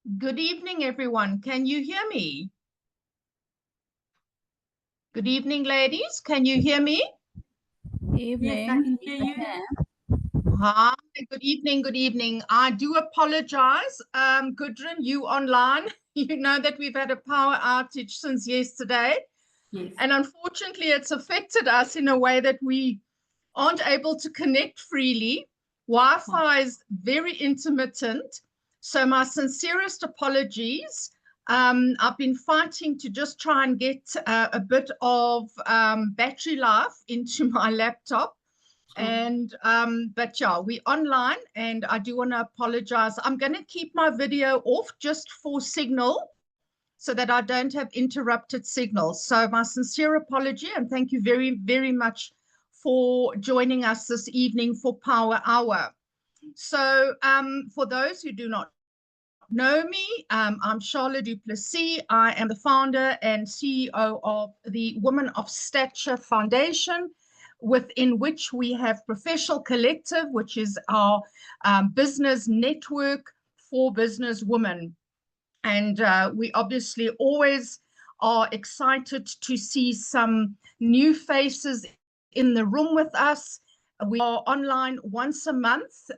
Good evening, everyone. Can you hear me? Good evening, ladies. Can you hear me? Yes, I can hear you. Hi, good evening, good evening. I do apologize. Gudrun, you online. You know that we've had a power outage since yesterday. Yes. And unfortunately, it's affected us in a way that we aren't able to connect freely. Wi-Fi is very intermittent. So my sincerest apologies. I've been fighting to just try and get a bit of battery life into my laptop. And but yeah, we're online, and I do want to apologize. I'm going to keep my video off just for signal so that I don't have interrupted signals. So my sincere apology, and thank you very, very much for joining us this evening for Power Hour. So for those who do not know me, I'm Charlotte du Plessis. I am the founder and CEO of the Women of Stature Foundation, within which we have Professional Collective, which is our business network for business women. And we obviously always are excited to see some new faces in the room with us. We are online once a month,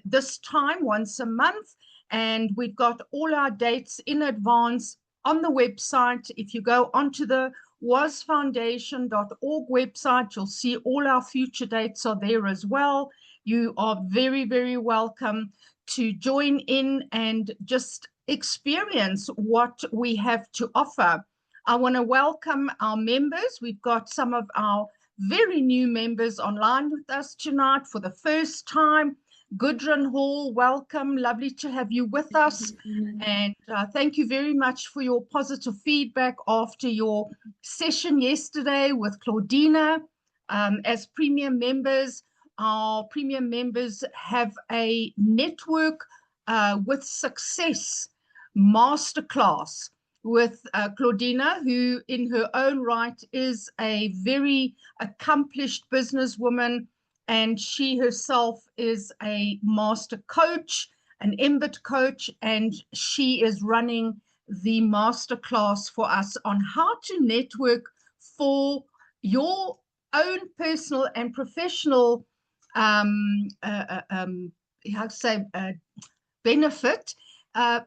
this time once a month, and we've got all our dates in advance on the website. If you go onto the wasfoundation.org website, you'll see all our future dates are there as well. You are very, very welcome to join in and just experience what we have to offer. I want to welcome our members. We've got some of our very new members online with us tonight for the first time. Gudrun Hall, welcome. Lovely to have you with us. And thank you very much for your positive feedback after your session yesterday with Claudina. As premium members, our premium members have a network with success masterclass with Claudina, who in her own right is a very accomplished businesswoman, and she herself is a master coach, an MBIT coach, and she is running the masterclass for us on how to network for your own personal and professional how to say benefit,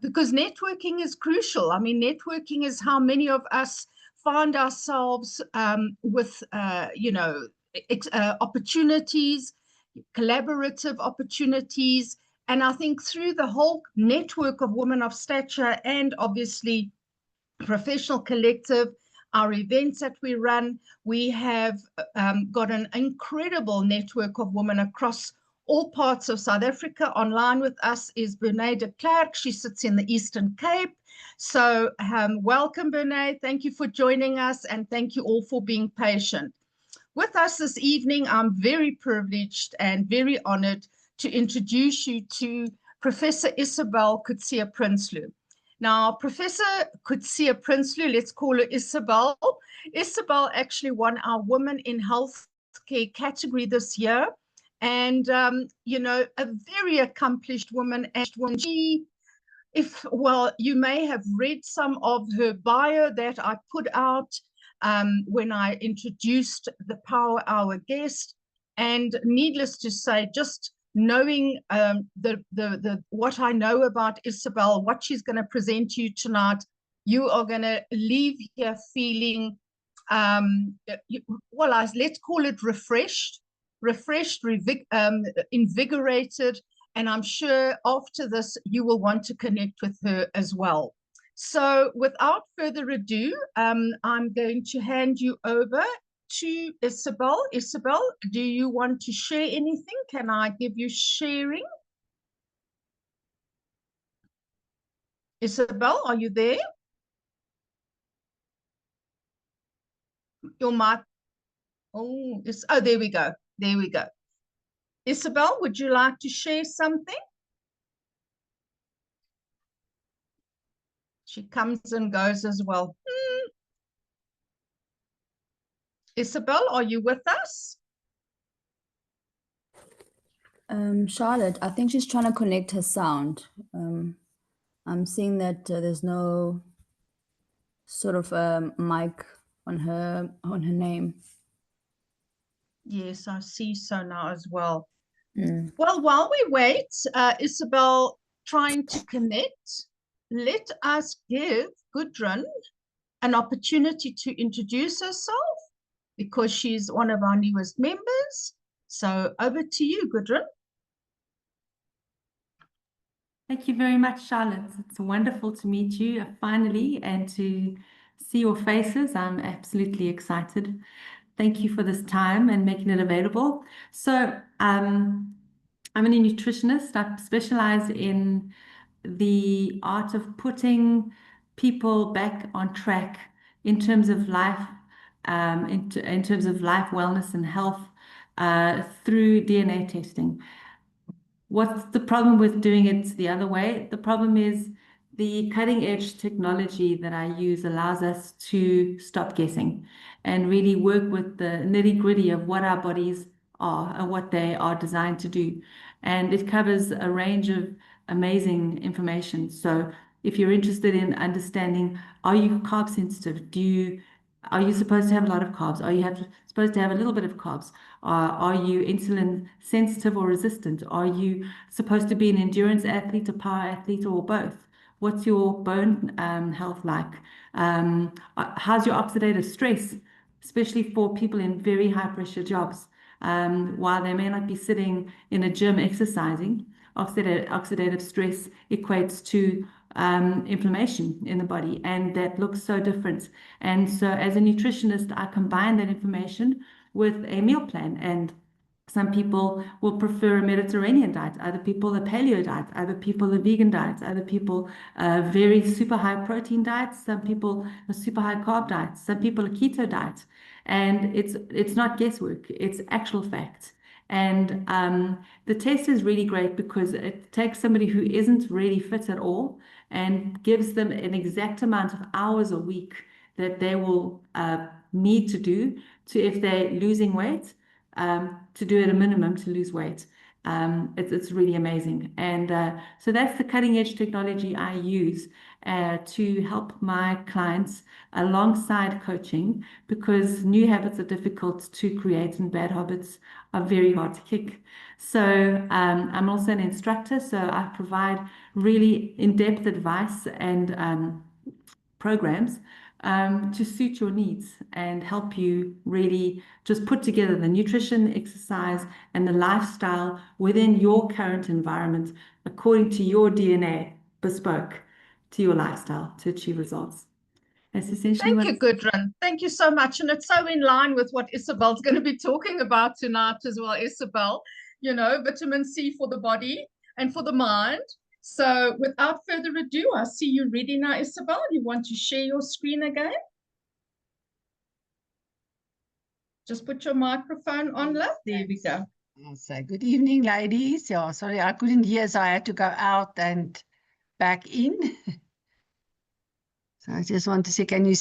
because networking is crucial. I mean, networking is how many of us find ourselves with, opportunities, collaborative opportunities. And I think through the whole network of Women of Stature and obviously Professional Collective, our events that we run, we have got an incredible network of women across all parts of South Africa. Online with us is Bernae de Klerk. She sits in the Eastern Cape. So welcome, Bernae. Thank you for joining us, and thank you all for being patient. With us this evening, I'm very privileged and very honored to introduce you to Professor Isabel Coetzee-Prinsloo. Now, Professor Coetzee-Prinsloo, let's call her Isabel. Isabel actually won our Women in Healthcare category this year. And, a very accomplished woman. And she, you may have read some of her bio that I put out when I introduced the Power Hour guest. And needless to say, just knowing what I know about Isabel, what she's going to present to you tonight, you are going to leave here feeling, let's call it refreshed, invigorated, and I'm sure after this you will want to connect with her as well. So without further ado, I'm going to hand you over to Isabel. Isabel, do you want to share anything? Can I give you sharing? Isabel, are you there? Your mic. Oh, there we go. There we go. Isabel, would you like to share something? She comes and goes as well. Isabel, are you with us? Charlotte, I think she's trying to connect her sound. I'm seeing that there's no sort of mic on her name. Yes, I see so now as well. Mm. Well, while we wait, Isabel trying to connect, let us give Gudrun an opportunity to introduce herself because she's one of our newest members. So over to you, Gudrun. Thank you very much, Charlotte. It's wonderful to meet you finally and to see your faces. I'm absolutely excited. Thank you for this time and making it available. So I'm a nutritionist. I specialize in the art of putting people back on track in terms of life, in terms of life, wellness, and health through DNA testing. What's the problem with doing it the other way? The problem is the cutting edge technology that I use allows us to stop guessing and really work with the nitty gritty of what our bodies are and what they are designed to do. And it covers a range of amazing information. So if you're interested in understanding, are you carb sensitive? Are you supposed to have a lot of carbs? Are you supposed to have a little bit of carbs? Are you insulin sensitive or resistant? Are you supposed to be an endurance athlete, a power athlete, or both? What's your bone health like? How's your oxidative stress, especially for people in very high pressure jobs? While they may not be sitting in a gym exercising, oxidative stress equates to inflammation in the body, and that looks so different. And so as a nutritionist, I combine that information with a meal plan. And some people will prefer a Mediterranean diet, other people a paleo diet, other people a vegan diet, other people very super high protein diets, some people a super high carb diet, some people a keto diet. And it's not guesswork, it's actual fact. And the test is really great because it takes somebody who isn't really fit at all and gives them an exact amount of hours a week that they will need to do to, if they're losing weight, to do at a minimum to lose weight. It's really amazing. And so that's the cutting edge technology I use to help my clients alongside coaching, because new habits are difficult to create and bad habits are very hard to kick. So I'm also an instructor, so I provide really in-depth advice and programs to suit your needs and help you really just put together the nutrition, exercise, and the lifestyle within your current environment according to your DNA, bespoke to your lifestyle to achieve results. That's essentially Thank you, Gudrun. Thank you so much. And it's so in line with what Isabel's going to be talking about tonight as well, Isabel. You know, vitamin C for the body and for the mind. So without further ado, I see you ready now, Isabel. You want to share your screen again? Just put your microphone on, love. There we go. So good evening, ladies. Yeah, sorry, I couldn't hear, so I had to go out and back in. So I just want to see, can you...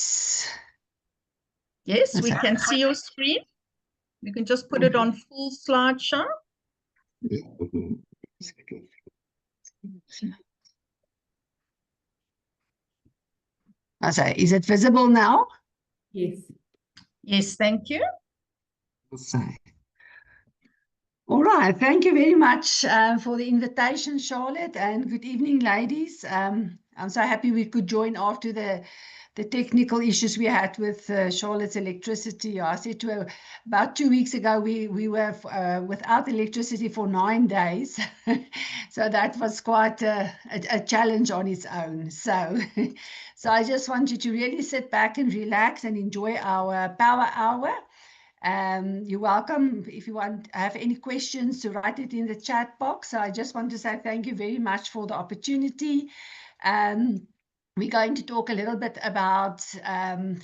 Yes, we can see your screen. You can just put it on full slideshow. So is it visible now? Yes. Yes, thank you. So, all right, thank you very much for the invitation, Charlotte, and good evening, ladies. I'm so happy we could join after the technical issues we had with Charlotte's electricity. I said to her about 2 weeks ago, we were without electricity for 9 days. So that was quite a challenge on its own. So, so I just want you to really sit back and relax and enjoy our power hour. You're welcome. If you have any questions, to write it in the chat box. So I just want to say thank you very much for the opportunity. We're going to talk a little bit about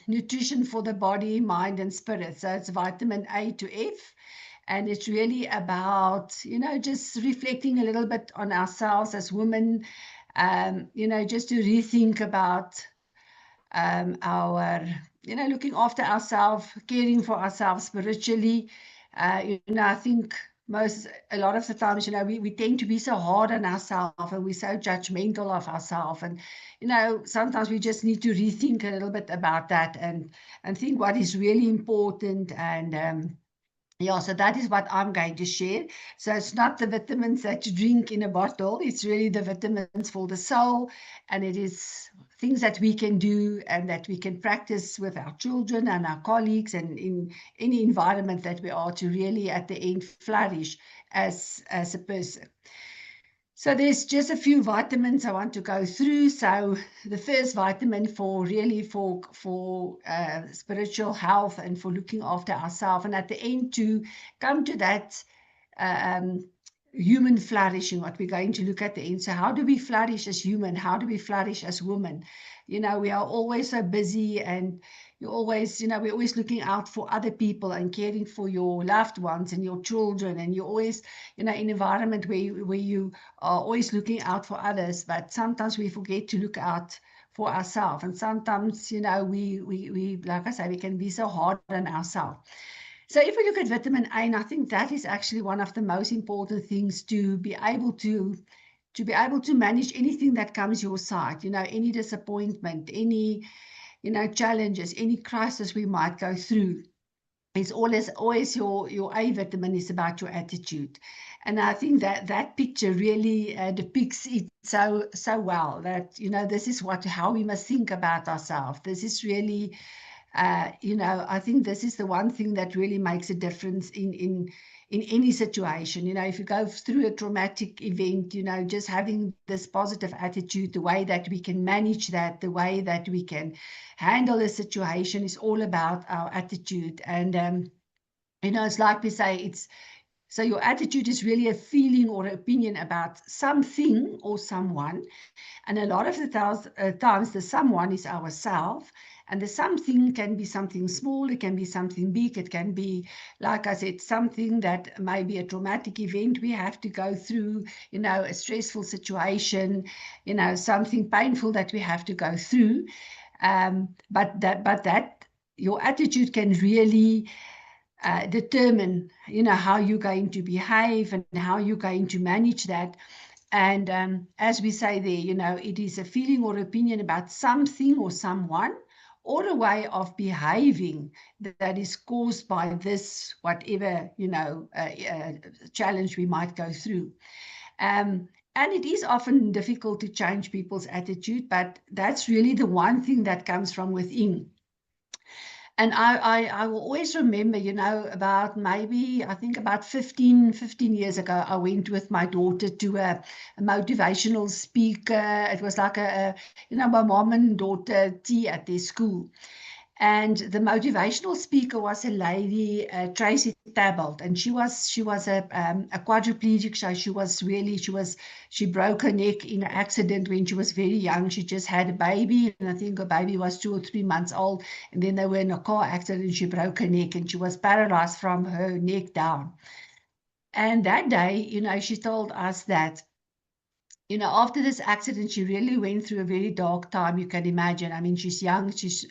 nutrition for the body, mind, and spirit. So it's vitamin A to F. And it's really about, you know, just reflecting a little bit on ourselves as women, you know, just to rethink about our, you know, looking after ourselves, caring for ourselves spiritually. You know, I think a lot of the times, you know, we tend to be so hard on ourselves, and we're so judgmental of ourselves. And, you know, sometimes we just need to rethink a little bit about that and think what is really important. And yeah, so that is what I'm going to share. So it's not the vitamins that you drink in a bottle. It's really the vitamins for the soul. And it is things that we can do and that we can practice with our children and our colleagues and in any environment that we are, to really at the end flourish as a person. So there's just a few vitamins I want to go through. So the first vitamin for spiritual health and for looking after ourselves, and at the end to come to that human flourishing, what we're going to look at the end. So how do we flourish as human? How do we flourish as women? You know, we are always so busy, and you always, you know, we're always looking out for other people and caring for your loved ones and your children, and you're always, you know, in an environment where you are always looking out for others, but sometimes we forget to look out for ourselves. And sometimes, you know, we like I say, we can be so hard on ourselves. So if we look at vitamin A, and I think that is actually one of the most important things to be able to manage anything that comes your side, you know, any disappointment, any, you know, challenges, any crisis we might go through. It's always your A vitamin is about your attitude. And I think that picture really depicts it so well, that, you know, this is how we must think about ourselves. This is really, you know, I think this is the one thing that really makes a difference in any situation. You know, if you go through a traumatic event, you know, just having this positive attitude, the way that we can manage that, the way that we can handle the situation is all about our attitude. And, you know, it's like we say, so your attitude is really a feeling or opinion about something or someone. And a lot of the times the someone is ourselves. And the something can be something small, it can be something big, it can be, like I said, something that may be a traumatic event we have to go through, you know, a stressful situation, you know, something painful that we have to go through. But that your attitude can really determine, you know, how you're going to behave and how you're going to manage that. And as we say there, you know, it is a feeling or opinion about something or someone, or a way of behaving that is caused by this, whatever, you know, challenge we might go through. And it is often difficult to change people's attitude, but that's really the one thing that comes from within. And I will always remember, you know, about maybe, I think about 15 years ago, I went with my daughter to a motivational speaker. It was like you know, my mom and daughter tea at their school. And the motivational speaker was a lady, Tracy Tabolt, and she was a quadriplegic. So she broke her neck in an accident when she was very young. She just had a baby, and I think her baby was 2 or 3 months old. And then they were in a car accident, and she broke her neck, and she was paralyzed from her neck down. And that day, you know, she told us that, you know, after this accident, she really went through a very dark time, you can imagine. I mean, she's young, she's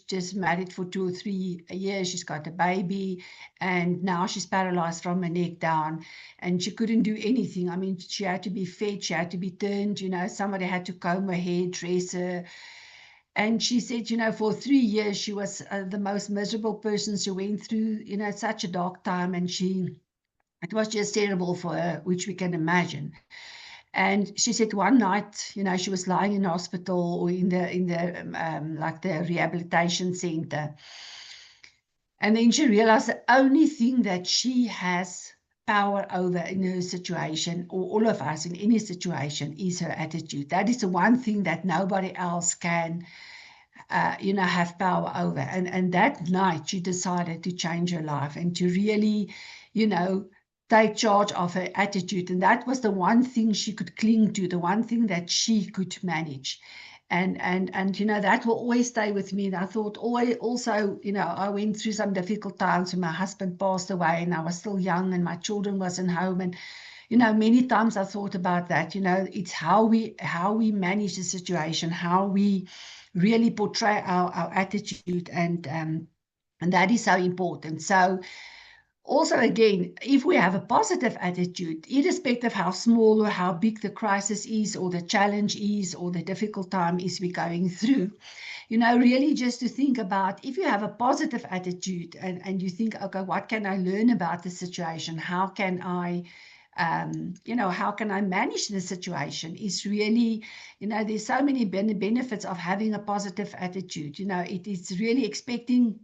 just married for 2 or 3 years, she's got a baby, and now she's paralyzed from her neck down, and she couldn't do anything. I mean, she had to be fed, she had to be turned, you know, somebody had to comb her hair, dress her. And she said, you know, for 3 years, she was the most miserable person. She went through, you know, such a dark time, and it was just terrible for her, which we can imagine. And she said one night, you know, she was lying in hospital or in the like the rehabilitation center. And then she realized the only thing that she has power over in her situation, or all of us in any situation, is her attitude. That is the one thing that nobody else can, you know, have power over. And that night she decided to change her life and to really, you know, take charge of her attitude. And that was the one thing she could cling to, the one thing that she could manage. And you know, that will always stay with me. And I thought also, you know, I went through some difficult times when my husband passed away and I was still young and my children wasn't home. And, you know, many times I thought about that. You know, it's how we manage the situation, how we really portray our attitude. And that is so important. So Also, again, if we have a positive attitude, irrespective of how small or how big the crisis is, or the challenge is, or the difficult time is we're going through, really just to think about, if you have a positive attitude and you think, okay, what can I learn about the situation? How can I, how can I manage the situation? Is really, there's so many benefits of having a positive attitude. It is really expecting.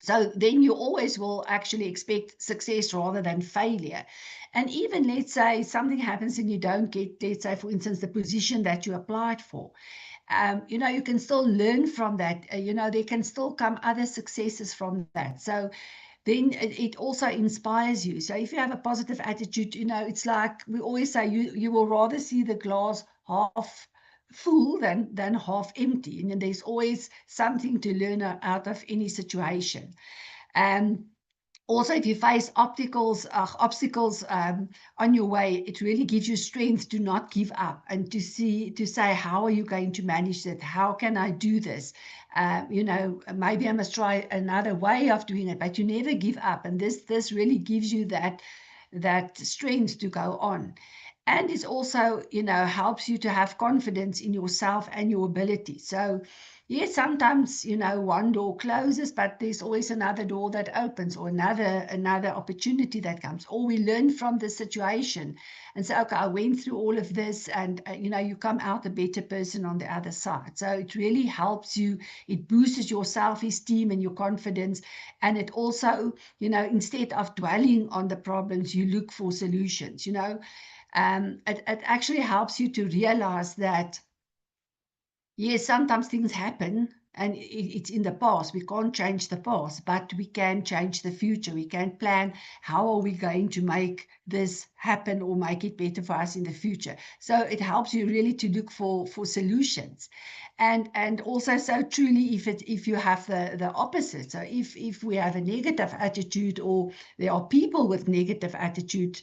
So then you always will actually expect success rather than failure. And even, let's say something happens and you don't get, let's say, for instance, the position that you applied for. You can still learn from that. There can still come other successes from that. So then it also inspires you. So if you have a positive attitude, it's like we always say, you will rather see the glass half full than half empty. And there's always something to learn out of any situation. And also, if you face obstacles on your way, it really gives you strength to not give up and to say, how are you going to manage that? How can I do this? Maybe I must try another way of doing it, but you never give up. And this really gives you that strength to go on. And it also, helps you to have confidence in yourself and your ability. So yes, sometimes, one door closes, but there's always another door that opens, or another opportunity that comes, or we learn from the situation and say, okay, I went through all of this, and, you come out a better person on the other side. So it really helps you. It boosts your self-esteem and your confidence. And it also, instead of dwelling on the problems, you look for solutions, it actually helps you to realize that, yes, sometimes things happen and it's in the past. We can't change the past, but we can change the future. We can plan, how are we going to make this happen or make it better for us in the future. So it helps you really to look for solutions. And also, so truly, if you have the opposite, so if we have a negative attitude, or there are people with negative attitude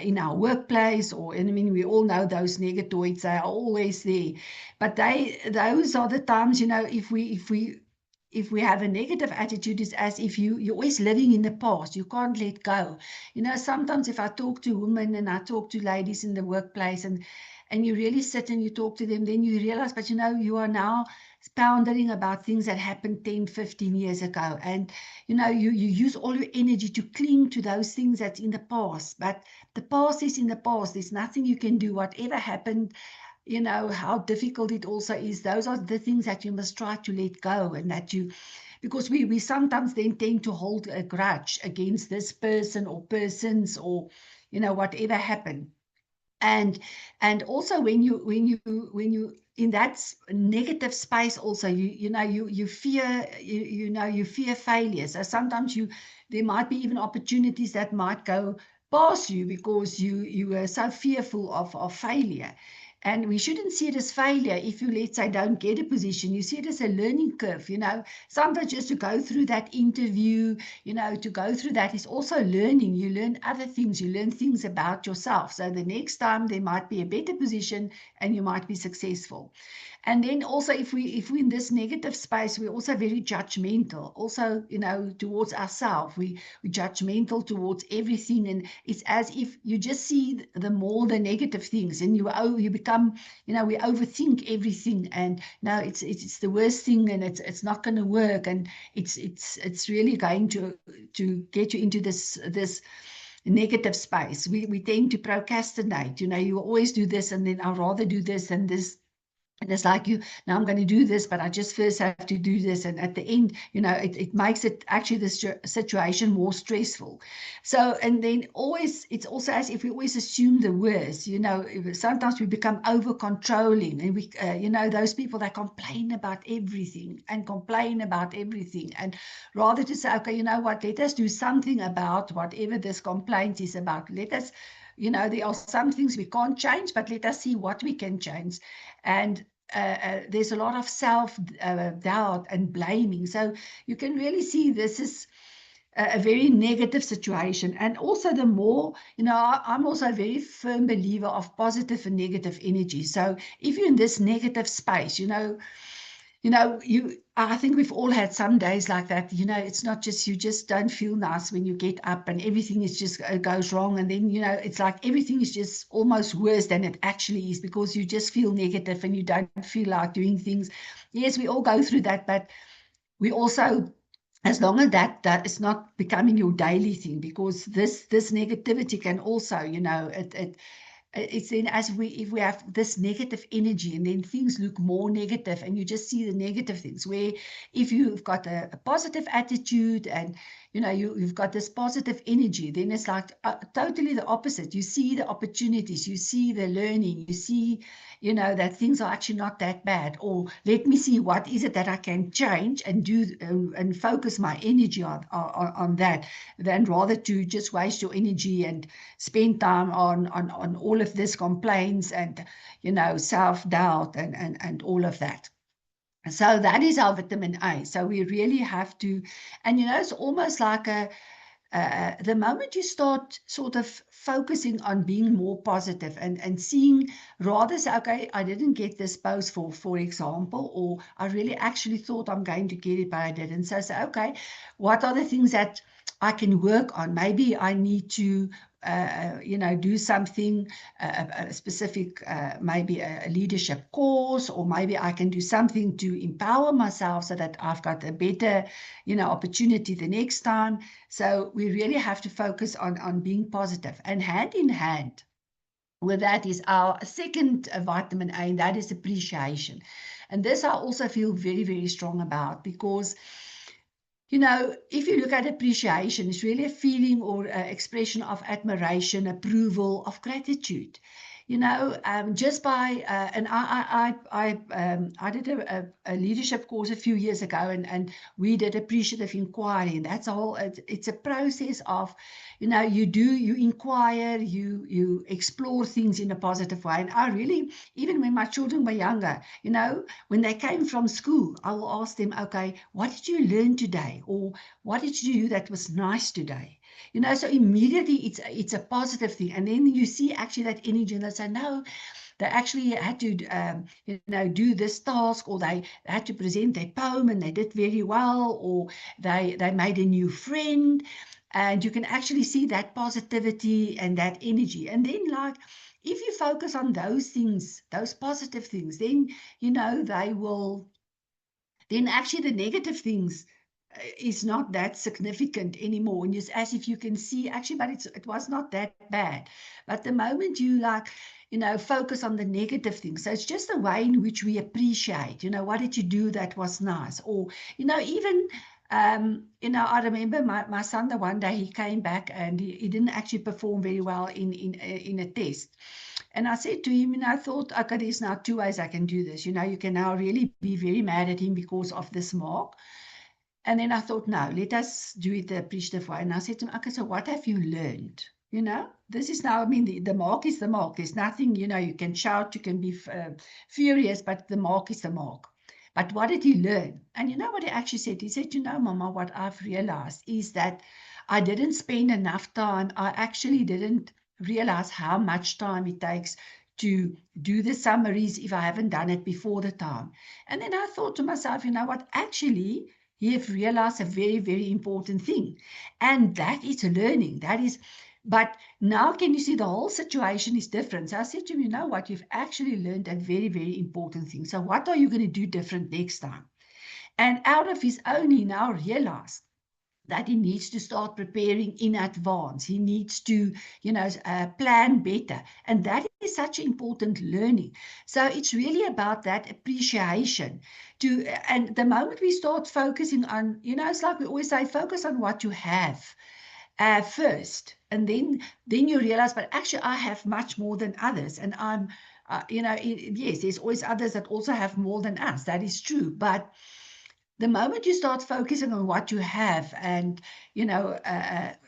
in our workplace, we all know those negatoids, they are always there. But those are the times, if we have a negative attitude, it's as if you're always living in the past. You can't let go. Sometimes if I talk to women and I talk to ladies in the workplace, and you really sit and you talk to them, then you realize, but you are now pondering about things that happened 10, 15 years ago. And, you use all your energy to cling to those things that's in the past. But the past is in the past. There's nothing you can do. Whatever happened, how difficult it also is. Those are the things that you must try to let go, and because we sometimes then tend to hold a grudge against this person or persons, or, whatever happened. And also when you in that negative space, also you fear you fear failure. So sometimes there might be even opportunities that might go past you because you are so fearful of failure. And we shouldn't see it as failure if you, let's say, don't get a position. You see it as a learning curve, Sometimes just to go through that interview, to go through that is also learning. You learn other things. You learn things about yourself. So the next time there might be a better position and you might be successful. And then also, if we're in this negative space, we're also very judgmental. Also, towards ourselves, we're judgmental towards everything, and it's as if you just see the negative things, and you become, we overthink everything, and now it's the worst thing, and it's not going to work, and it's really going to get you into this negative space. We tend to procrastinate. You always do this, and then I'd rather do this and this. And it's like, now I'm going to do this, but I just first have to do this. And at the end, it makes it actually this situation more stressful. So, and then it's also as if we always assume the worst, sometimes we become over controlling, and we, those people that complain about everything, and rather to say, okay, let us do something about whatever this complaint is about. Let us, there are some things we can't change, but let us see what we can change. And there's a lot of self-doubt and blaming. So you can really see this is a very negative situation. And also the more, I'm also a very firm believer of positive and negative energy. So if you're in this negative space, you know, I think we've all had some days like that. You know, it's not just, you just don't feel nice when you get up and everything is just goes wrong. And then, you know, it's like everything is just almost worse than it actually is, because you just feel negative and you don't feel like doing things. Yes, we all go through that, but we also, as long as that is not becoming your daily thing, because this negativity can also, you know, it's then as if we have this negative energy, and then things look more negative and you just see the negative things, where if you've got a positive attitude and, you know, you've got this positive energy, then it's like totally the opposite. You see the opportunities, you see the learning, you see, you know, that things are actually not that bad, or let me see what is it that I can change and do and focus my energy on that, than rather to just waste your energy and spend time on all of this complaints and, you know, self-doubt and all of that. So that is our vitamin A. So we really have to, and, you know, it's almost like the moment you start sort of focusing on being more positive and seeing, rather say, okay, I didn't get this post for example, or I really actually thought I'm going to get it, but I didn't. So say, okay, what are the things that I can work on? Maybe I need to you know, do something, a specific, maybe a leadership course, or maybe I can do something to empower myself so that I've got a better, you know, opportunity the next time. So we really have to focus on being positive, and hand in hand with that is our second vitamin A, and that is appreciation. And this I also feel very, very strong about, because, you know, if you look at appreciation, it's really a feeling or expression of admiration, approval, of gratitude. You know, just by, and I did a leadership course a few years ago, and we did appreciative inquiry, and that's all. It's a process of, you know, you inquire, you explore things in a positive way. And I really, even when my children were younger, you know, when they came from school, I will ask them, okay, what did you learn today? Or what did you do that was nice today? You know, so immediately it's a positive thing. And then you see actually that energy, and they say, no, they actually had to, you know, do this task, or they had to present their poem and they did very well, or they made a new friend. And you can actually see that positivity and that energy. And then, like, if you focus on those things, those positive things, then, you know, they will, then actually the negative things is not that significant anymore. And it's as if you can see, actually, but it was not that bad. But the moment you, like, you know, focus on the negative things, so it's just the way in which we appreciate, you know, what did you do that was nice? Or, you know, even, you know, I remember my son, the one day he came back and he didn't actually perform very well in a test. And I said to him, and I thought, okay, there's now 2 ways I can do this. You know, you can now really be very mad at him because of this mark. And then I thought, no, let us do it the appreciative way. And I said to him, okay, so what have you learned? You know, this is now, I mean, the mark is the mark. There's nothing, you know, you can shout, you can be furious, but the mark is the mark. But what did he learn? And you know what he actually said? He said, you know, Mama, what I've realized is that I didn't spend enough time. I actually didn't realize how much time it takes to do the summaries if I haven't done it before the time. And then I thought to myself, you know what, actually, you've realized a very, very important thing. And that is learning. That is, but now can you see the whole situation is different? So I said to him, you know what, you've actually learned a very, very important thing. So what are you going to do different next time? And out of his own, he now realized that he needs to start preparing in advance. He needs to, you know, plan better. And that is such important learning. So it's really about that appreciation. And the moment we start focusing on, you know, it's like we always say, focus on what you have first. And then you realize, but actually I have much more than others. And I'm, you know, yes, there's always others that also have more than us. That is true. But the moment you start focusing on what you have and, you know,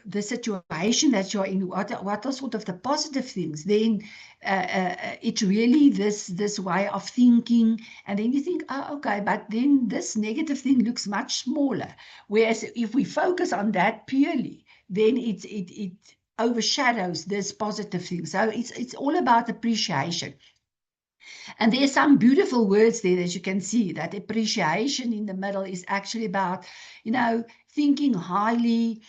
the situation that you're in, what are sort of the positive things, then it's really this way of thinking. And then you think, oh, okay, but then this negative thing looks much smaller. Whereas if we focus on that purely, then it overshadows this positive thing. So it's all about appreciation. And there's some beautiful words there that you can see. That appreciation in the middle is actually about, thinking highly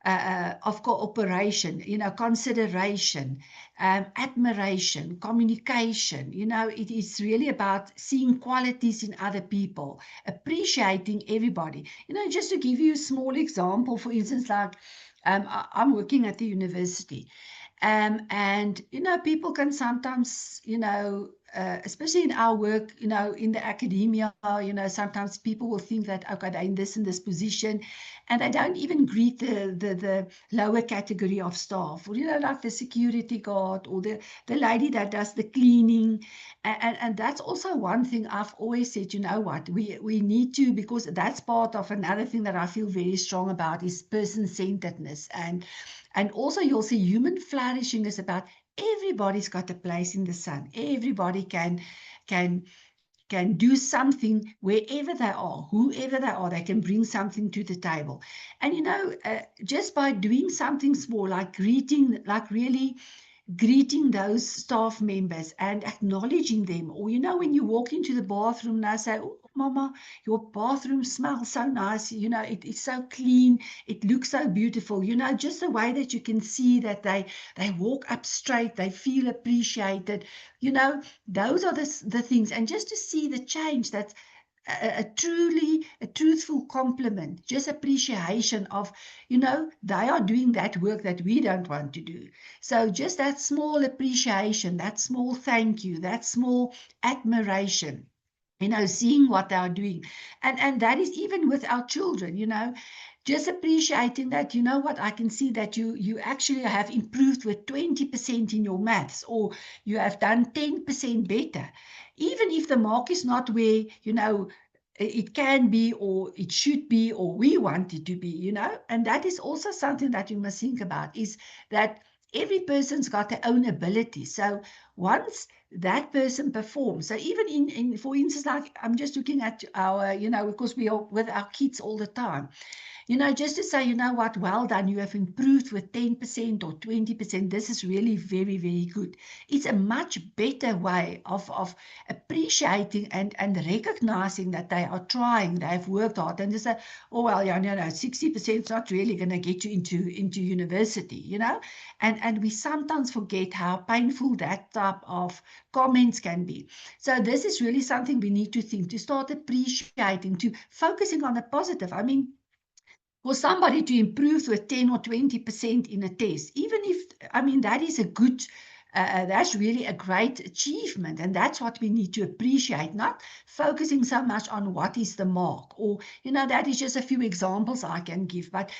of cooperation, consideration, admiration, communication. It is really about seeing qualities in other people, appreciating everybody. Just to give you a small example, for instance, like I'm working at the university. And, people can sometimes, especially in our work, in the academia, sometimes people will think that, okay, they're in this position, and they don't even greet the lower category of staff, or, like the security guard or the lady that does the cleaning. And that's also one thing I've always said, what, we need to, because that's part of another thing that I feel very strong about is person-centeredness. And also you'll see human flourishing is about everybody's got a place in the sun. Everybody can do something wherever they are, whoever they are, they can bring something to the table. And, just by doing something small, like really greeting those staff members and acknowledging them. Or, when you walk into the bathroom and I say, oh, Mama, your bathroom smells so nice. It is so clean. It looks so beautiful. Just the way that you can see that they walk up straight, they feel appreciated. Those are the things. And just to see the change, that's a truthful compliment, just appreciation of, they are doing that work that we don't want to do. So just that small appreciation, that small thank you, that small admiration, seeing what they are doing. And that is even with our children, just appreciating that, what, I can see that you actually have improved with 20% in your maths, or you have done 10% better. Even if the mark is not where, it can be, or it should be, or we want it to be, and that is also something that you must think about, is that every person's got their own ability. So once that person performs, so even in for instance, like I'm just looking at our, because we are with our kids all the time, just to say, what, well done, you have improved with 10% or 20%. This is really very, very good. It's a much better way of appreciating and recognizing that they are trying, they have worked hard, and they say, oh, well, 60% is not really going to get you into university, and we sometimes forget how painful that type of comments can be. So this is really something we need to think, to start appreciating, to focusing on the positive. I mean, for somebody to improve with 10 or 20% in a test, even if, that is a good, that's really a great achievement. And that's what we need to appreciate, not focusing so much on what is the mark, or, that is just a few examples I can give. But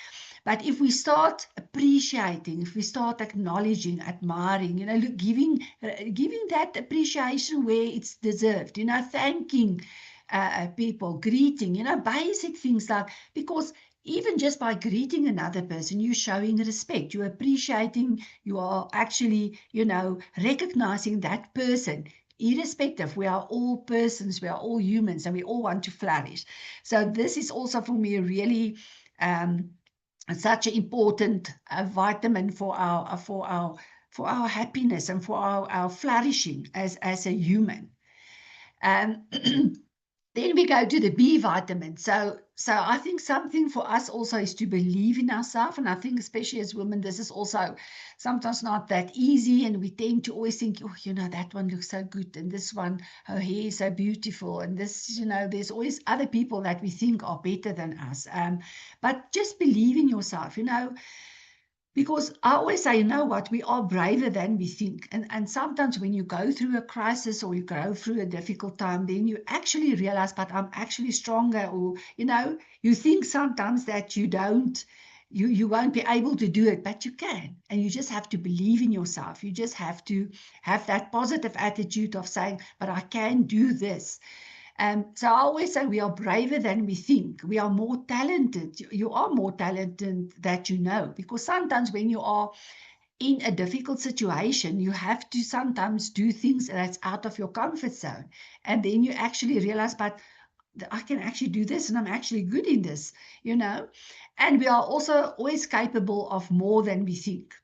if we start appreciating, if we start acknowledging, admiring, giving that appreciation where it's deserved, thanking people, greeting, basic things like, because even just by greeting another person, you're showing respect, you're appreciating, you are actually, recognizing that person. Irrespective, we are all persons, we are all humans, and we all want to flourish. So this is also for me really such an important vitamin for our happiness and for our flourishing as a human. Then we go to the B vitamin. So I think something for us also is to believe in ourselves. And I think especially as women, this is also sometimes not that easy. And we tend to always think, oh, that one looks so good. And this one, her hair is so beautiful. And this, there's always other people that we think are better than us. But just believe in yourself, because I always say, what, we are braver than we think. And sometimes when you go through a crisis or you go through a difficult time, then you actually realize, but I'm actually stronger. Or, you think sometimes that you won't be able to do it, but you can. And you just have to believe in yourself. You just have to have that positive attitude of saying, but I can do this. So I always say we are braver than we think. We are more talented. You are more talented than you know, because sometimes when you are in a difficult situation, you have to sometimes do things that's out of your comfort zone. And then you actually realize, but I can actually do this and I'm actually good in this, And we are also always capable of more than we think.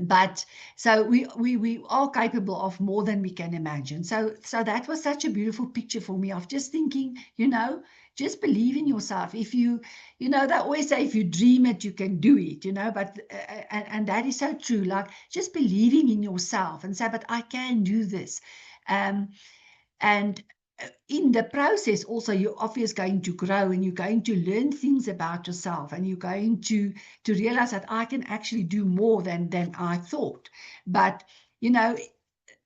But so we are capable of more than we can imagine. So that was such a beautiful picture for me of just thinking, just believe in yourself. If you they always say if you dream it, you can do it, but and that is so true. Like just believing in yourself and say, but I can do this. And in the process also, you're obviously going to grow and you're going to learn things about yourself, and you're going to realize that I can actually do more than I thought. But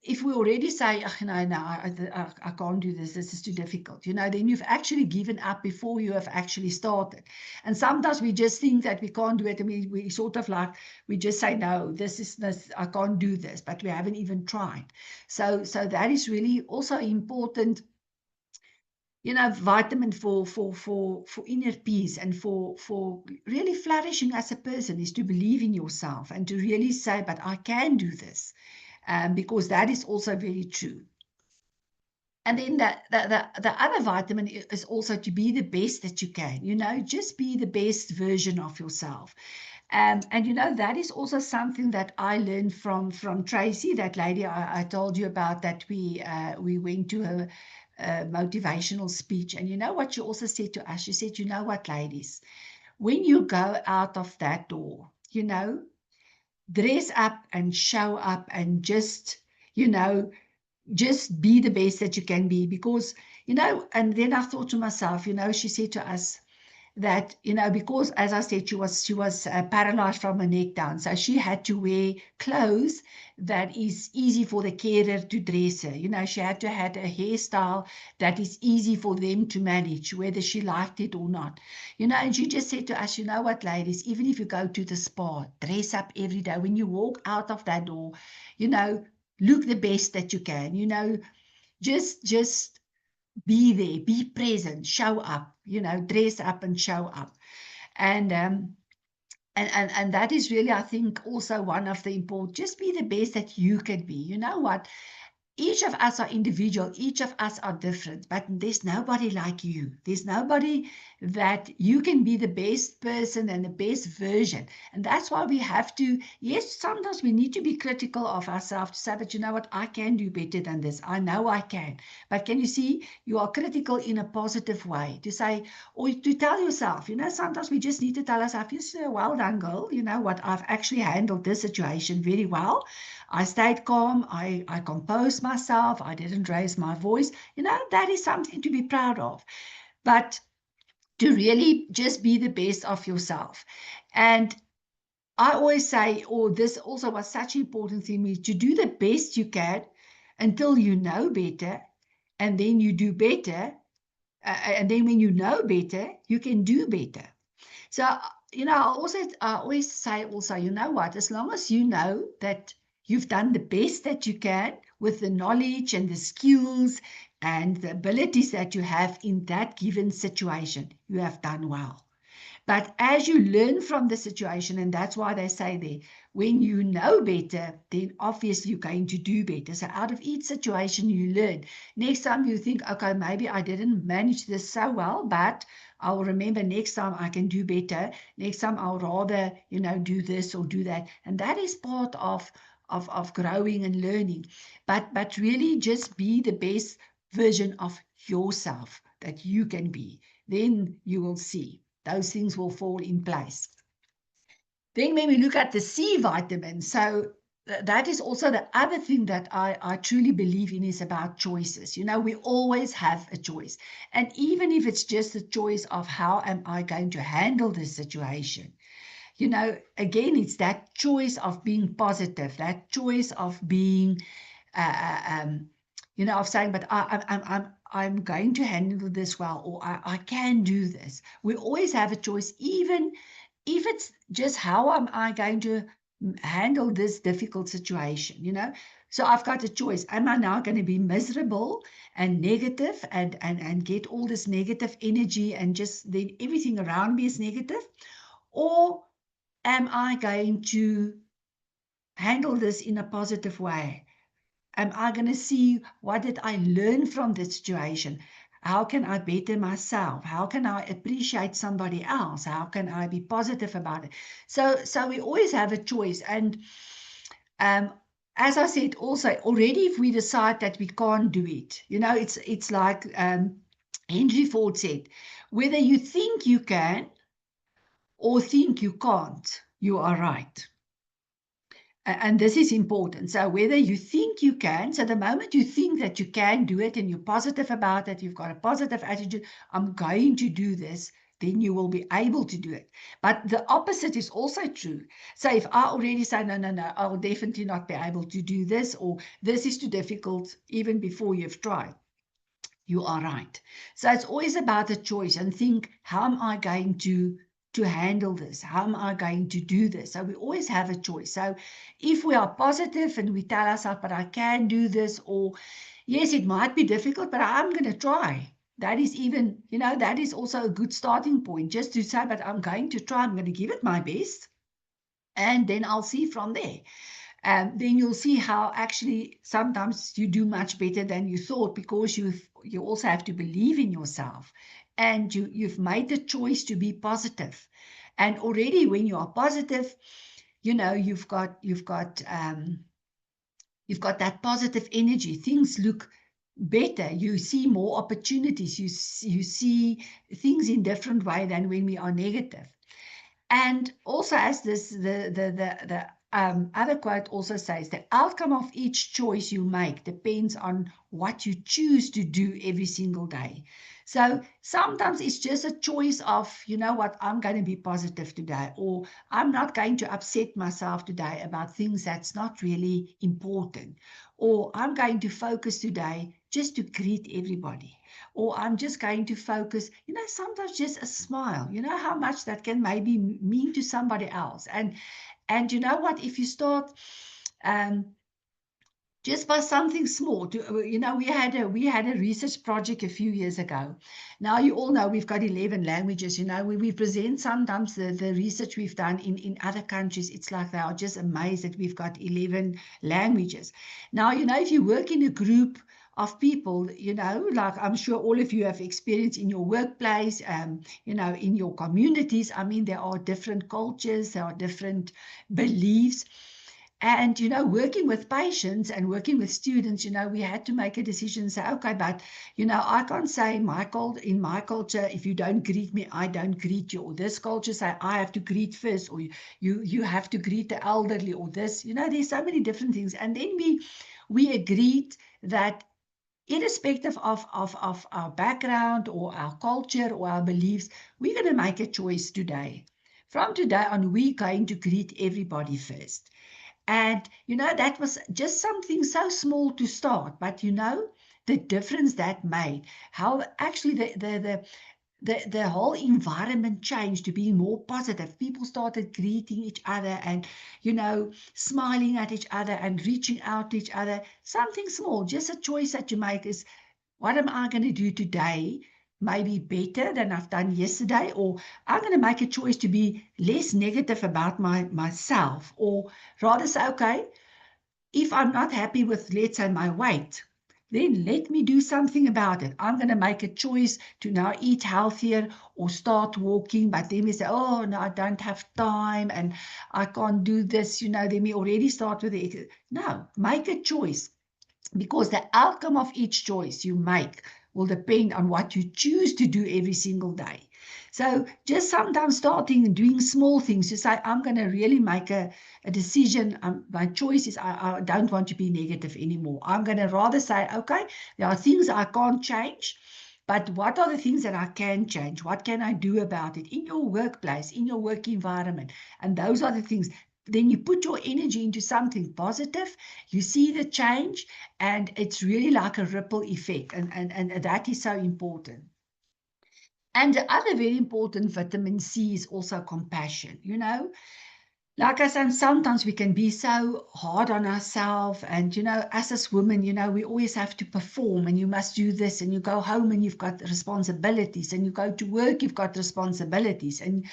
if we already say, oh, no, I can't do this, this is too difficult, then you've actually given up before you have actually started. And sometimes we just think that we can't do it, and we sort of like, we just say, no, this, I can't do this, but we haven't even tried. So that is really also important, vitamin for inner peace and for really flourishing as a person, is to believe in yourself and to really say, but I can do this, because that is also very true. And then the other vitamin is also to be the best that you can, just be the best version of yourself. And that is also something that I learned from Tracy, that lady I told you about, that we went to her motivational speech. And you know what she also said to us? She said, you know what, ladies, when you go out of that door, dress up and show up and just be the best that you can be. Because, and then I thought to myself, she said to us that, because, as I said, she was paralyzed from her neck down. So she had to wear clothes that is easy for the carer to dress her. She had to have a hairstyle that is easy for them to manage, whether she liked it or not. And she just said to us, you know what, ladies, even if you go to the spa, dress up every day. When you walk out of that door, look the best that you can, just be there, be present, show up, dress up and show up. And that is really, I think, also one of the important, just be the best that you can be. You know what? Each of us are individual, each of us are different, but there's nobody like you. There's nobody that you can be the best person and the best version. And that's why we have to, yes, sometimes we need to be critical of ourselves to say, but you know what, I can do better than this. I know I can. But can you see, you are critical in a positive way, to say, or to tell yourself, sometimes we just need to tell ourselves, yes, well done, girl. You know what, I've actually handled this situation very well. I stayed calm, I composed myself, I didn't raise my voice. That is something to be proud of. But to really just be the best of yourself. And I always say, this also was such an important thing, to do the best you can until you know better, and then you do better. And then when you know better, you can do better. So, I always say also, you know what, as long as you know that you've done the best that you can with the knowledge and the skills and the abilities that you have in that given situation, you have done well. But as you learn from the situation, and that's why they say there, when you know better, then obviously you're going to do better. So out of each situation you learn. Next time you think, okay, maybe I didn't manage this so well, but I'll remember next time I can do better. Next time I'll rather, do this or do that. And that is part of growing and learning. But really just be the best version of yourself that you can be. Then you will see. Those things will fall in place. Then when we look at the C vitamin, so that is also the other thing that I truly believe in, is about choices. We always have a choice. And even if it's just a choice of how am I going to handle this situation, again, it's that choice of being positive, that choice of being, of saying, but I'm going to handle this well, or I can do this. We always have a choice, even if it's just how am I going to handle this difficult situation, So I've got a choice. Am I now going to be miserable and negative and get all this negative energy and just then everything around me is negative? Or am I going to handle this in a positive way? Am I going to see, what did I learn from this situation? How can I better myself? How can I appreciate somebody else? How can I be positive about it? So we always have a choice. And As I said, also already, if we decide that we can't do it, it's like Henry Ford said, whether you think you can or think you can't, you are right. And this is important. So whether you think you can, so the moment you think that you can do it and you're positive about it, you've got a positive attitude, I'm going to do this, then you will be able to do it. But the opposite is also true. So if I already say, no, I will definitely not be able to do this, or this is too difficult, even before you've tried, you are right. So it's always about a choice, and think, how am I going to handle this? How am I going to do this? So we always have a choice. So if we are positive and we tell ourselves, but I can do this, or yes, it might be difficult, but I'm going to try. That is even, that is also a good starting point, just to say, but I'm going to try, I'm going to give it my best, and then I'll see from there. Then you'll see how actually sometimes you do much better than you thought, because you also have to believe in yourself, and you've made the choice to be positive. And already when you are positive, you've got that positive energy. Things look better. You see more opportunities. You see things in different way than when we are negative. And also, as the other quote also says, the outcome of each choice you make depends on what you choose to do every single day. So sometimes it's just a choice of, what, I'm going to be positive today, or I'm not going to upset myself today about things that's not really important, or I'm going to focus today just to greet everybody, or I'm just going to focus, sometimes just a smile, how much that can maybe mean to somebody else. And you know what, if you start just by something small, we had a research project a few years ago. Now, you all know we've got 11 languages. We present sometimes the research we've done in other countries. It's like they are just amazed that we've got 11 languages. Now, if you work in a group of people, like I'm sure all of you have experienced in your workplace, in your communities. I mean, there are different cultures, there are different beliefs. And, working with patients and working with students, we had to make a decision and say, okay, but, I can't say in my culture, if you don't greet me, I don't greet you. Or this culture say, I have to greet first, or you have to greet the elderly, or this, there's so many different things. And then we agreed that irrespective of our background or our culture or our beliefs, we're going to make a choice today. From today on, we're going to greet everybody first. And, that was just something so small to start, but, the difference that made, how actually the whole environment changed to being more positive. People started greeting each other and, smiling at each other and reaching out to each other. Something small, just a choice that you make is, what am I going to do today? Maybe better than I've done yesterday, or I'm going to make a choice to be less negative about myself, or rather say, okay, if I'm not happy with, let's say, my weight, then let me do something about it. I'm going to make a choice to now eat healthier or start walking, but then we say, oh, no, I don't have time and I can't do this, then we already start with it. No, make a choice, because the outcome of each choice you make will depend on what you choose to do every single day. So just sometimes starting and doing small things to say, I'm going to really make a decision. My choice is I don't want to be negative anymore. I'm going to rather say, okay, there are things I can't change, but what are the things that I can change? What can I do about it in your workplace, in your work environment? And those are the things. Then you put your energy into something positive, you see the change, and it's really like a ripple effect. And that is so important. And the other very important vitamin C is also compassion. Like I said, sometimes we can be so hard on ourselves, and, as women, we always have to perform, and you must do this, and you go home and you've got responsibilities, and you go to work, you've got responsibilities, and,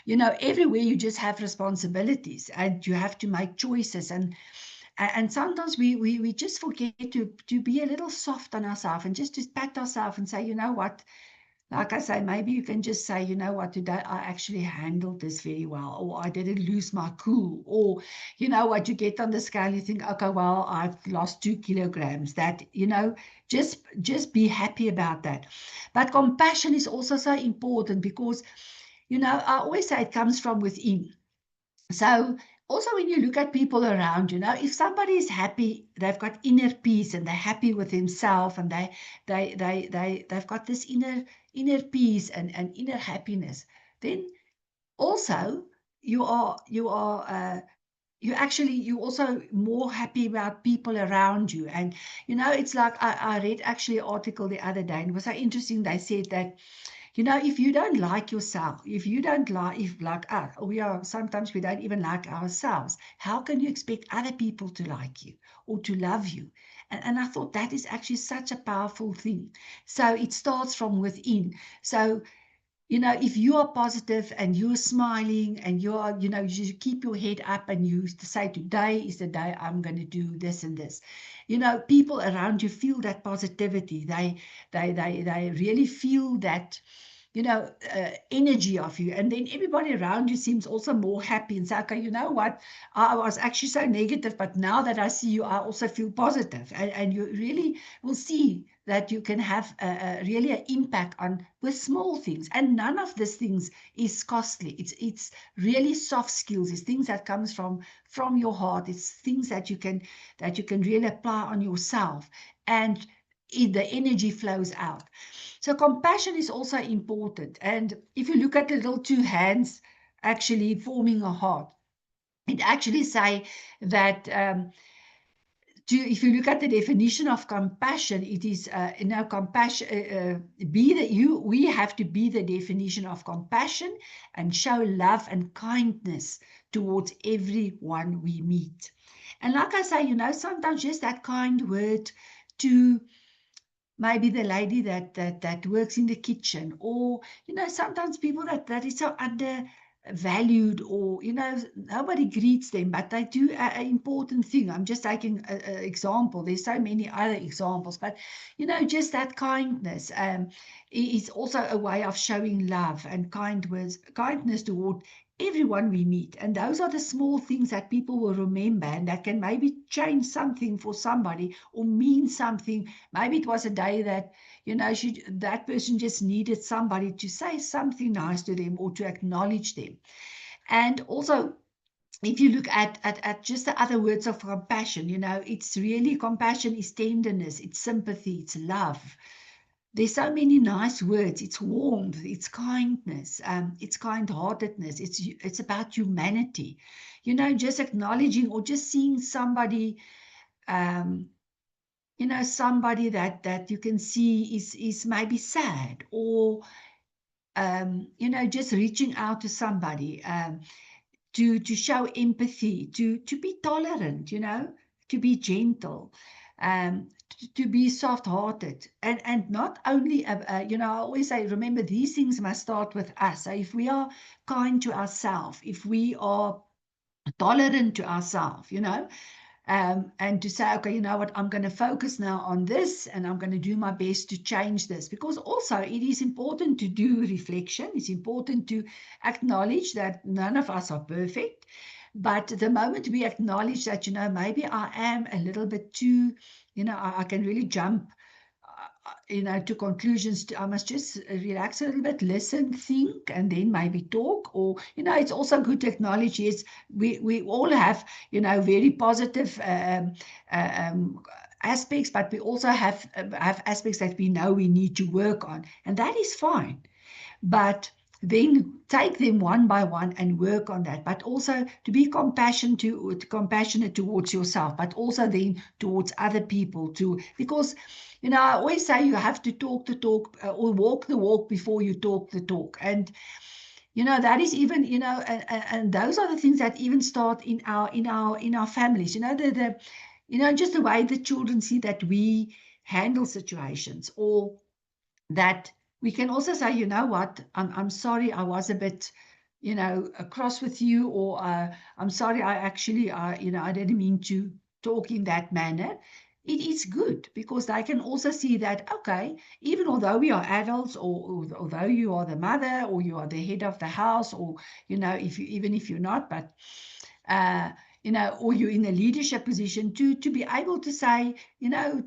everywhere you just have responsibilities, and you have to make choices. And sometimes we just forget to be a little soft on ourselves, and just to pat ourselves and say, you know what, like I say, maybe you can just say, you know what, today I actually handled this very well, or I didn't lose my cool, or you know what, you get on the scale, you think, okay, well, I've lost 2 kilograms. That, you know, just be happy about that. But compassion is also so important because, you know, I always say it comes from within. So also when you look at people around, you know, if somebody is happy, they've got inner peace and they're happy with themselves, and they've got this inner peace and inner happiness, then also you also more happy about people around you. And you know, it's like I read actually an article the other day, and it was so interesting. They said that, you know, if you don't like yourself, if you don't like, if like us, sometimes we don't even like ourselves, how can you expect other people to like you or to love you? And I thought that is actually such a powerful thing. So it starts from within. So, you know, if you are positive and you're smiling and you're, you know, you keep your head up and you say, today is the day I'm going to do this and this, you know, people around you feel that positivity. They really feel that, you know, energy of you. And then everybody around you seems also more happy and say, okay, you know what, I was actually so negative, but now that I see you, I also feel positive. And you really will see that you can have really an impact on with small things. And none of these things is costly. It's really soft skills. It's things that comes from your heart. It's things that you can really apply on yourself, and the energy flows out. So compassion is also important. And if you look at the little two hands actually forming a heart, it actually say that if you look at the definition of compassion, it is compassion. We have to be the definition of compassion and show love and kindness towards everyone we meet. And like I say, you know, sometimes just that kind word to maybe the lady that works in the kitchen, or you know, sometimes people that is so undervalued, or you know, nobody greets them, but they do an important thing. I'm just taking an example. There's so many other examples, but you know, just that kindness is also a way of showing love and kindness toward everyone we meet. And those are the small things that people will remember, and that can maybe change something for somebody or mean something. Maybe it was a day that, you know, that person just needed somebody to say something nice to them or to acknowledge them. And also, if you look at just the other words of compassion, you know, it's really, compassion is tenderness, it's sympathy, it's love. There's so many nice words. It's warmth, it's kindness, it's kind-heartedness. It's about humanity. You know, just acknowledging or just seeing somebody, you know, somebody that you can see is maybe sad, or you know, just reaching out to somebody, to show empathy, to be tolerant, you know, to be gentle, to be soft-hearted, and not only, you know, I always say, remember, these things must start with us. So if we are kind to ourselves, if we are tolerant to ourselves, you know, and to say, okay, you know what, I'm going to focus now on this, and I'm going to do my best to change this. Because also it is important to do reflection. It's important to acknowledge that none of us are perfect. But the moment we acknowledge that, you know, maybe I am a little bit too, you know, I can really jump, you know, to conclusions. I must just relax a little bit, listen, think, and then maybe talk. Or, you know, it's also good to acknowledge, yes, we all have, you know, very positive aspects, but we also have aspects that we know we need to work on, and that is fine. But then take them one by one and work on that. But also to be compassionate towards yourself, but also then towards other people too. Because, you know, I always say you have to talk the talk, or walk the walk before you talk the talk. And you know, that is even, you know, and those are the things that even start in our families. You know, you know, just the way the children see that we handle situations, or that we can also say, you know what, I'm sorry, I was a bit, you know, cross with you, or I'm sorry, I actually, you know, I didn't mean to talk in that manner. it is good, because they can also see that, okay, even although we are adults, or although you are the mother, or you are the head of the house, or, you know, even if you're not, but, you know, or you're in a leadership position, to be able to say, you know,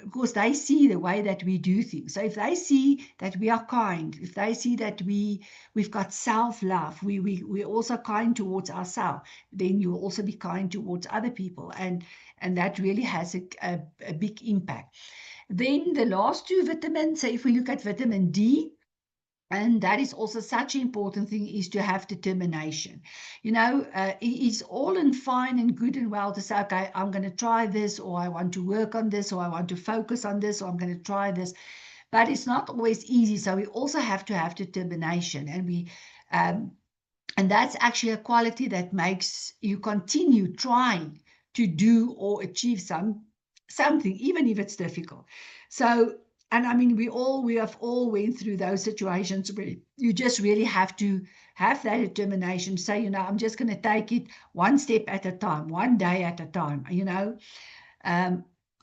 because they see the way that we do things. So if they see that we are kind, if they see that we've got self-love, we're also kind towards ourselves, then you'll also be kind towards other people. And that really has a big impact. Then the last two vitamins, so if we look at vitamin D, and that is also such an important thing, is to have determination. You know, it's all and fine and good and well to say, okay, I'm going to try this, or I want to work on this, or I want to focus on this, or I'm going to try this. But it's not always easy. So we also have to have determination. And and that's actually a quality that makes you continue trying to do or achieve something, even if it's difficult. So, and I mean, we have all went through those situations where you just really have to have that determination, say, you know, I'm just going to take it one step at a time, one day at a time, you know.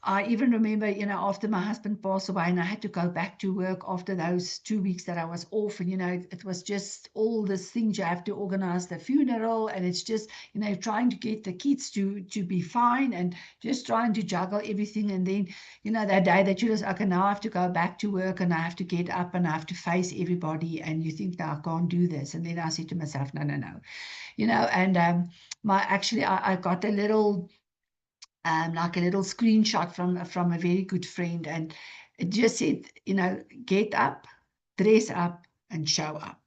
I even remember, you know, after my husband passed away and I had to go back to work after those 2 weeks that I was off, and, you know, it was just all these things you have to organize the funeral, and it's just, you know, trying to get the kids to be fine, and just trying to juggle everything. And then, you know, that day that you just, okay, now I have to go back to work, and I have to get up, and I have to face everybody, and you think, no, I can't do this. And then I said to myself, no, you know. And I got a little, like a little screenshot from a very good friend, and it just said, you know, get up, dress up, and show up.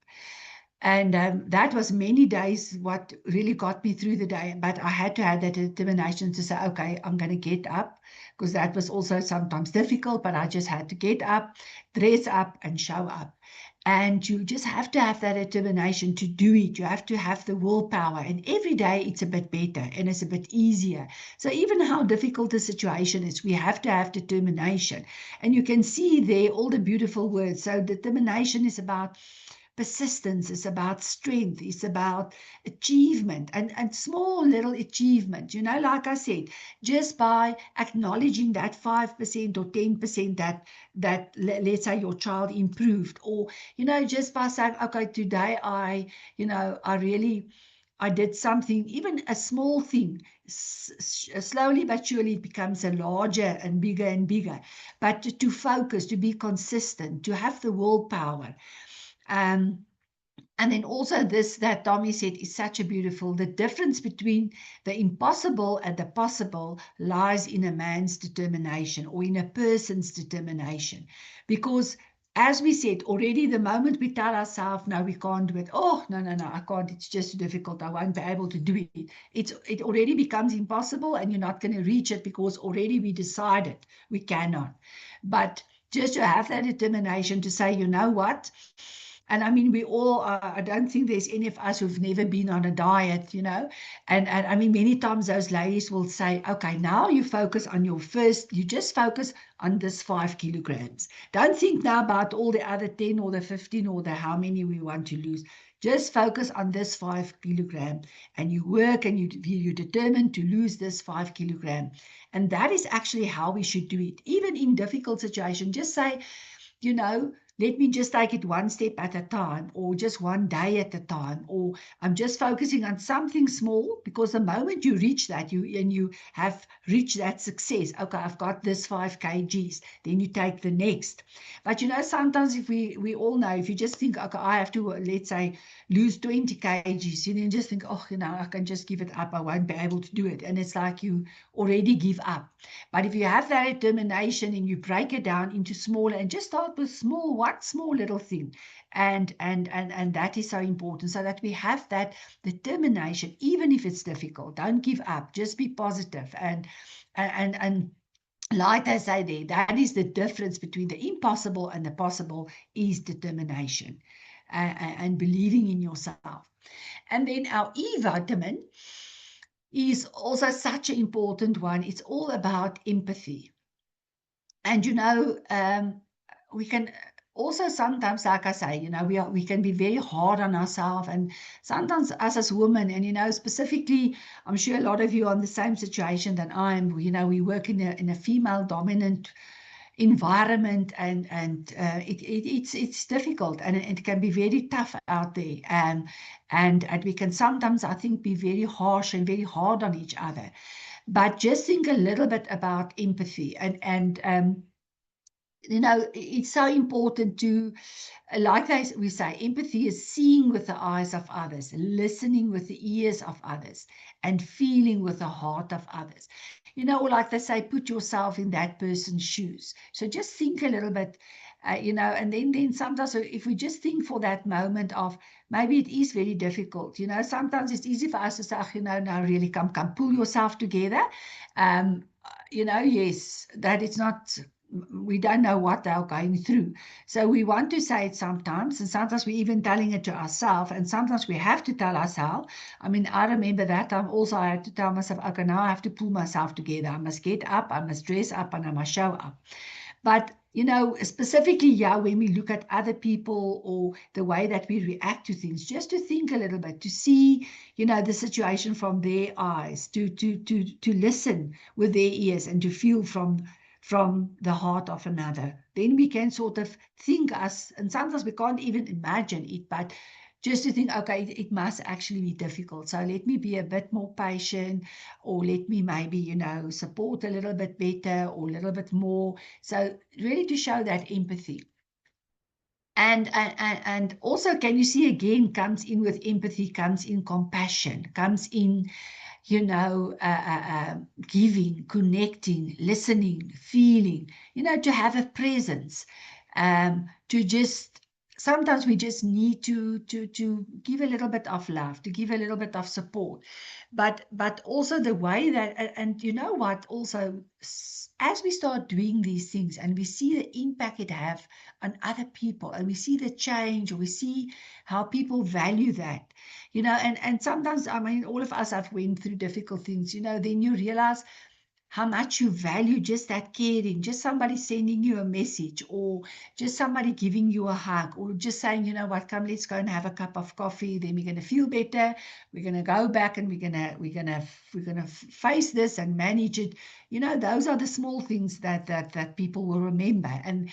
And that was many days what really got me through the day. But I had to have that determination to say, okay, I'm going to get up, because that was also sometimes difficult, but I just had to get up, dress up, and show up. And you just have to have that determination to do it. You have to have the willpower. And every day it's a bit better and it's a bit easier. So even how difficult the situation is, we have to have determination. And you can see there all the beautiful words. So determination is about persistence, is about strength, is about achievement, and small little achievement. You know, like I said, just by acknowledging that 5% or 10% that let's say your child improved, or, you know, just by saying, okay, today I did something, even a small thing. Slowly but surely it becomes a larger and bigger. But to focus, to be consistent, to have the willpower. And then also this, that Tommy said, is such a beautiful, the difference between the impossible and the possible lies in a man's determination, or in a person's determination. Because as we said already, the moment we tell ourselves, no, we can't do it. Oh, no, I can't. It's just too difficult. I won't be able to do it. It already becomes impossible, and you're not going to reach it, because already we decided we cannot. But just to have that determination to say, you know what? And I mean, we all, I don't think there's any of us who've never been on a diet, you know. And I mean, many times those ladies will say, okay, now you focus on you just focus on this 5 kilograms. Don't think now about all the other 10 or the 15 or the how many we want to lose. Just focus on this 5 kilogram, and you work, and you're determined to lose this 5 kilogram. And that is actually how we should do it. Even in difficult situations, just say, you know, let me just take it one step at a time, or just one day at a time, or I'm just focusing on something small, because the moment you reach that, you have reached that success, okay, I've got this 5 kgs, then you take the next. But, you know, sometimes if we all know, if you just think, okay, I have to, let's say, lose 20 kgs, you then just think, oh, you know, I can just give it up, I won't be able to do it. And it's like you already give up. But if you have that determination, and you break it down into smaller, and just start with one small little thing, and that is so important, so that we have that determination, even if it's difficult. Don't give up, just be positive. And like I say there, that is the difference between the impossible and the possible, is determination, and believing in yourself. And then our E vitamin is also such an important one. It's all about empathy. And, you know, we can also sometimes, like I say, you know, we can be very hard on ourselves, and sometimes us as women, and, you know, specifically, I'm sure a lot of you are in the same situation than I am. You know, we work in a female dominant environment, and it's difficult, and it can be very tough out there, and we can sometimes, I think, be very harsh and very hard on each other. But just think a little bit about empathy, and you know, it's so important to, like we say, empathy is seeing with the eyes of others, listening with the ears of others, and feeling with the heart of others. You know, like they say, put yourself in that person's shoes. So just think a little bit, you know, and then sometimes if we just think for that moment of, maybe it is very difficult, you know, sometimes it's easy for us to say, you know, now really come pull yourself together. You know, yes, that it's not, we don't know what they're going through. So we want to say it sometimes, and sometimes we're even telling it to ourselves, and sometimes we have to tell ourselves. I mean, I remember that time also I had to tell myself, okay, now I have to pull myself together. I must get up, I must dress up, and I must show up. But, you know, specifically, yeah, when we look at other people or the way that we react to things, just to think a little bit, to see, you know, the situation from their eyes, to listen with their ears, and to feel from the heart of another. Then we can sort of think us, and sometimes we can't even imagine it, but just to think, okay, it must actually be difficult. So let me be a bit more patient, or let me maybe, you know, support a little bit better or a little bit more. So really to show that empathy. And also, can you see, again, comes in with empathy, comes in compassion, comes in, you know, giving, connecting, listening, feeling, you know, to have a presence, to just, sometimes we just need to give a little bit of love, to give a little bit of support, but also the way that, and you know what, also, as we start doing these things and we see the impact it have on other people, and we see the change, or we see how people value that, you know, and sometimes, I mean, all of us have went through difficult things, you know, then you realize how much you value just that caring, just somebody sending you a message, or just somebody giving you a hug, or just saying, you know what, come, let's go and have a cup of coffee, then we're going to feel better, we're going to go back, and we're going to face this and manage it. You know, those are the small things that people will remember, and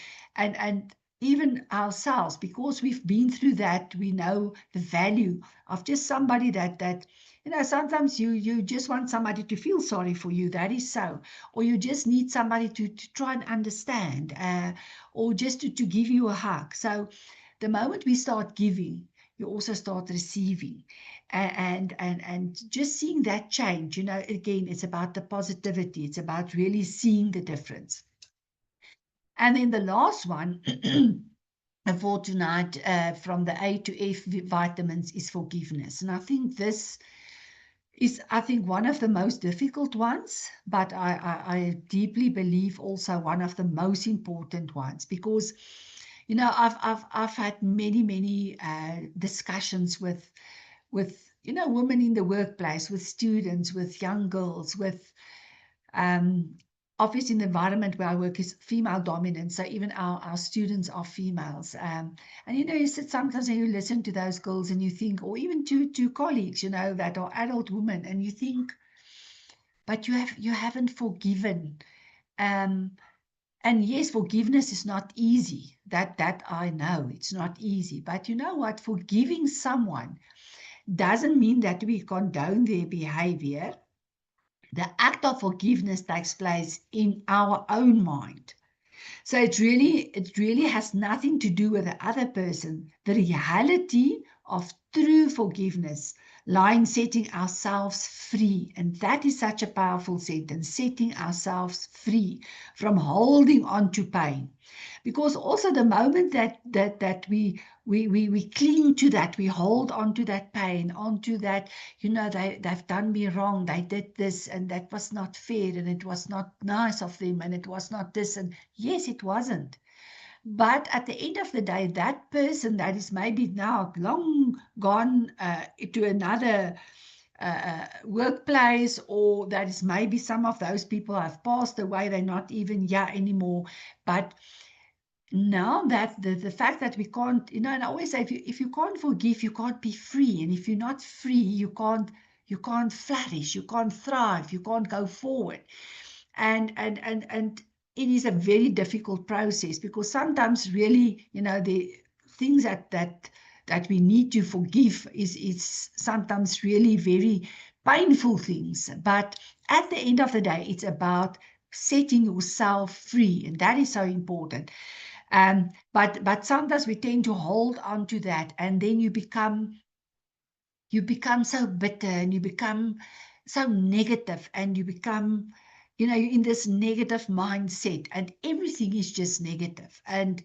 even ourselves, because we've been through that, we know the value of just somebody that you know, sometimes you just want somebody to feel sorry for you, that is so, or you just need somebody to try and understand, or just to give you a hug. So the moment we start giving, you also start receiving, and just seeing that change, you know, again, it's about the positivity, it's about really seeing the difference. And then the last one for tonight, from the A to F vitamins, is forgiveness. And I think this is, I think, one of the most difficult ones, but I deeply believe also one of the most important ones, because, you know, I've had many discussions with, you know, women in the workplace, with students, with young girls, with, obviously in the environment where I work is female dominant, so even our students are females. And, you know, you sit sometimes and you listen to those girls and you think, or even to colleagues, you know, that are adult women, and you think, but you haven't forgiven. And yes, forgiveness is not easy. That I know, it's not easy. But you know what? Forgiving someone doesn't mean that we condone their behavior. The act of forgiveness takes place in our own mind. So it really has nothing to do with the other person. The reality of true forgiveness lies in setting ourselves free. And that is such a powerful sentence, setting ourselves free from holding on to pain. Because also the moment that we cling to that, we hold on to that pain, onto that, you know, they've done me wrong, they did this, and that was not fair, and it was not nice of them, and it was not this, and yes, it wasn't. But at the end of the day, that person that is maybe now long gone to another workplace, or that is maybe some of those people have passed away, they're not even here anymore, but now that the fact that we can't, and I always say, if you can't forgive, you can't be free. And if you're not free, you can't flourish, you can't thrive, you can't go forward. And it is a very difficult process, because sometimes really, the things that we need to forgive is sometimes really very painful things. But at the end of the day, it's about setting yourself free, and that is so important. But sometimes we tend to hold on to that, and then you become so bitter, and you become so negative, and you become, you're in this negative mindset, and everything is just negative. And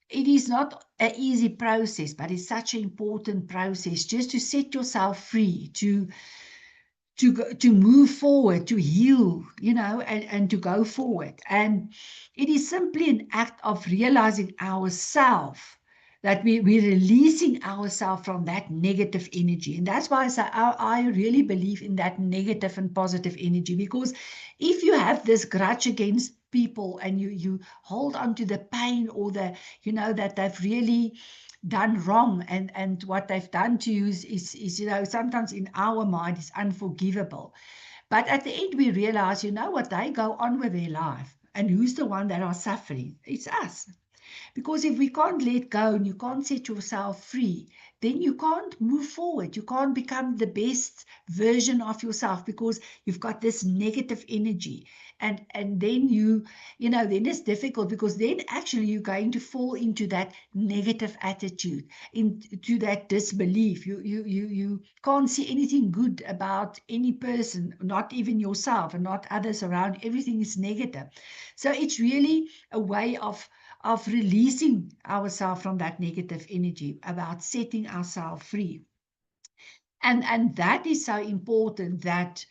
it is not an easy process, but it's such an important process, just to set yourself free, to move forward, to heal, and to go forward. And it is simply an act of realizing ourselves, that we're releasing ourselves from that negative energy. And that's why I really believe in that negative and positive energy, because if you have this grudge against people, and you hold on to the pain, or the, that they've really done wrong, and what they've done to you is sometimes in our mind is unforgivable. But at the end we realize, what, they go on with their life, and who's the one that are suffering? It's us. Because if we can't let go, and you can't set yourself free, then you can't move forward. You can't become the best version of yourself, because you've got this negative energy. And then then it's difficult, because then actually you're going to fall into that negative attitude, into that disbelief. You can't see anything good about any person, not even yourself, and not others around. Everything is negative. So it's really a way of releasing ourselves from that negative energy, about setting ourselves free. And that is so important, that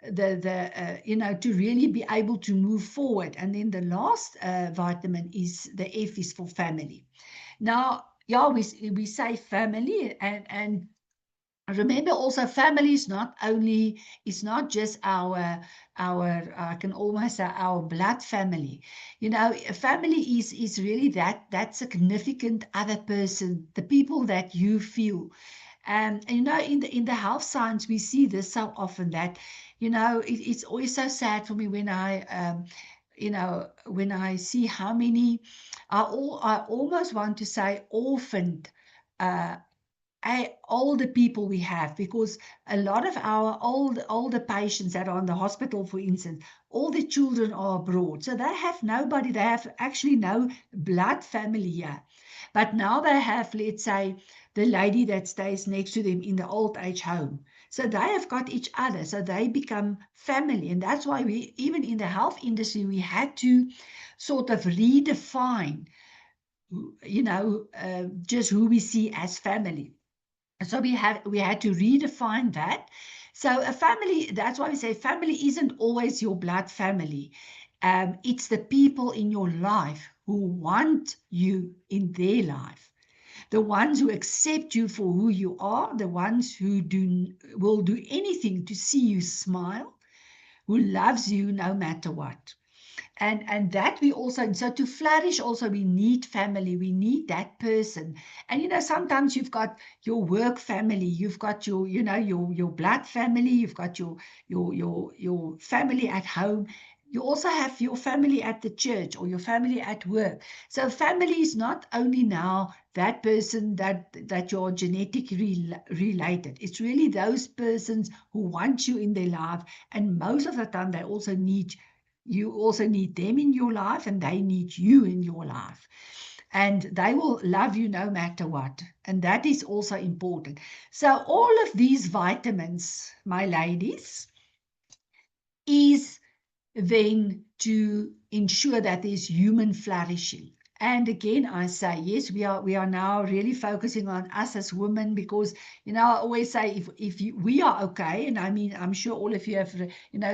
to really be able to move forward. And then the last vitamin is the F, is for family. Now, yeah, we say family, and remember also, family is not just our I can almost say our blood family. Family is really that significant other person, the people that you feel. And in the health science, we see this so often, that it's always so sad for me when I see how many I almost want to say orphaned older people we have, because a lot of our older patients that are in the hospital, for instance, all the children are abroad, so they have nobody. They have actually no blood family here. But now they have, let's say, the lady that stays next to them in the old age home. So they have got each other, so they become family. And that's why we, even in the health industry, we had to sort of redefine, just who we see as family. So we had to redefine that. So a family, that's why we say family isn't always your blood family. It's the people in your life who want you in their life. The ones who accept you for who you are, the ones who will do anything to see you smile, who loves you no matter what. And that we also, so to flourish also, we need family, we need that person. And sometimes you've got your work family, you've got your your blood family, you've got your family at home. You also have your family at the church, or your family at work. So family is not only now that person that you're genetically related. It's really those persons who want you in their life, and most of the time they also need you also need them in your life, and they need you in your life. And they will love you no matter what. And that is also important. So all of these vitamins, my ladies, is then to ensure that there's human flourishing. And again, I say, yes, we are now really focusing on us as women, because, I always say, if we are okay, and I mean, I'm sure all of you have,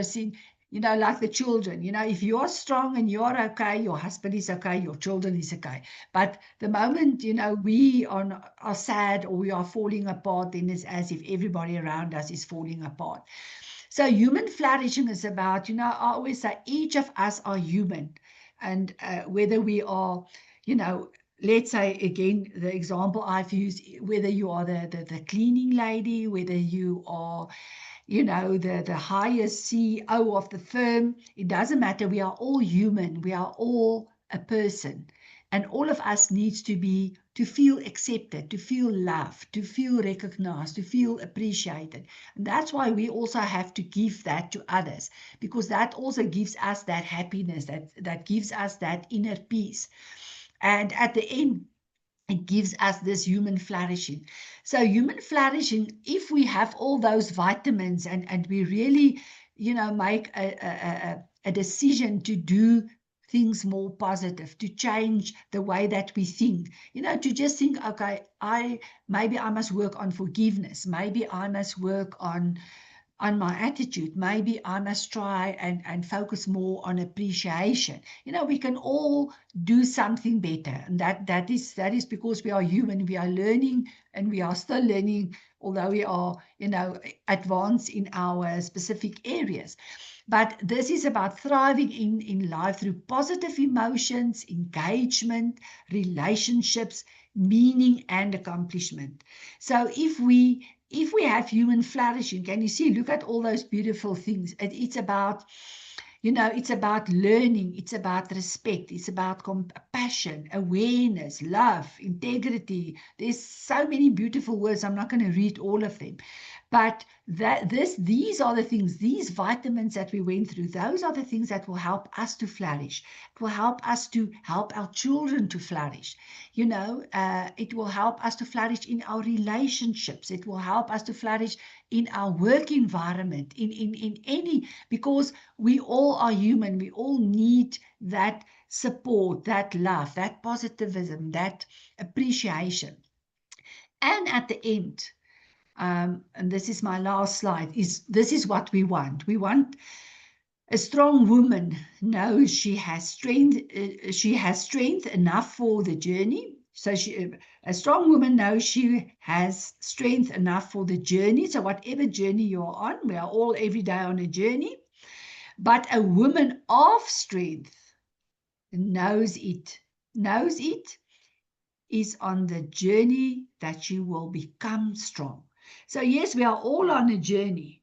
seen, like the children, if you're strong and you're okay, your husband is okay, your children is okay. But the moment, we are sad, or we are falling apart, then it's as if everybody around us is falling apart. So human flourishing is about, I always say, each of us are human. And whether we are, you know, let's say again, the example I've used, whether you are the cleaning lady, whether you are, you know, the highest CEO of the firm, it doesn't matter. We are all human. We are all a person. And all of us needs to feel accepted, to feel loved, to feel recognized, to feel appreciated. And that's why we also have to give that to others, because that also gives us that happiness, that gives us that inner peace. And at the end, it gives us this human flourishing. So human flourishing, if we have all those vitamins and we really, you know, make a decision to do things more positive, to change the way that we think, you know, to just think, okay, maybe I must work on forgiveness. Maybe I must work on my attitude. Maybe I must try and focus more on appreciation. You know, we can all do something better. And that is because we are human. We are learning, and we are still learning, although we are, you know, advanced in our specific areas. But this is about thriving in life through positive emotions, engagement, relationships, meaning, and accomplishment. So if we have human flourishing, can you see, look at all those beautiful things. It's about, you know, it's about learning, it's about respect, it's about compassion, awareness, love, integrity. There's so many beautiful words. I'm not going to read all of them. But these are the things, these vitamins that we went through, those are the things that will help us to flourish. It will help us to help our children to flourish. You know, it will help us to flourish in our relationships. It will help us to flourish in our work environment, in any, because we all are human. We all need that support, that love, that positivism, that appreciation. And at the end, and this is my last slide, this is what we want. We want a strong woman knows she has strength enough for the journey. So a strong woman knows she has strength enough for the journey. So whatever journey you're on, we are all every day on a journey. But a woman of strength knows it is on the journey that she will become strong. So yes, we are all on a journey,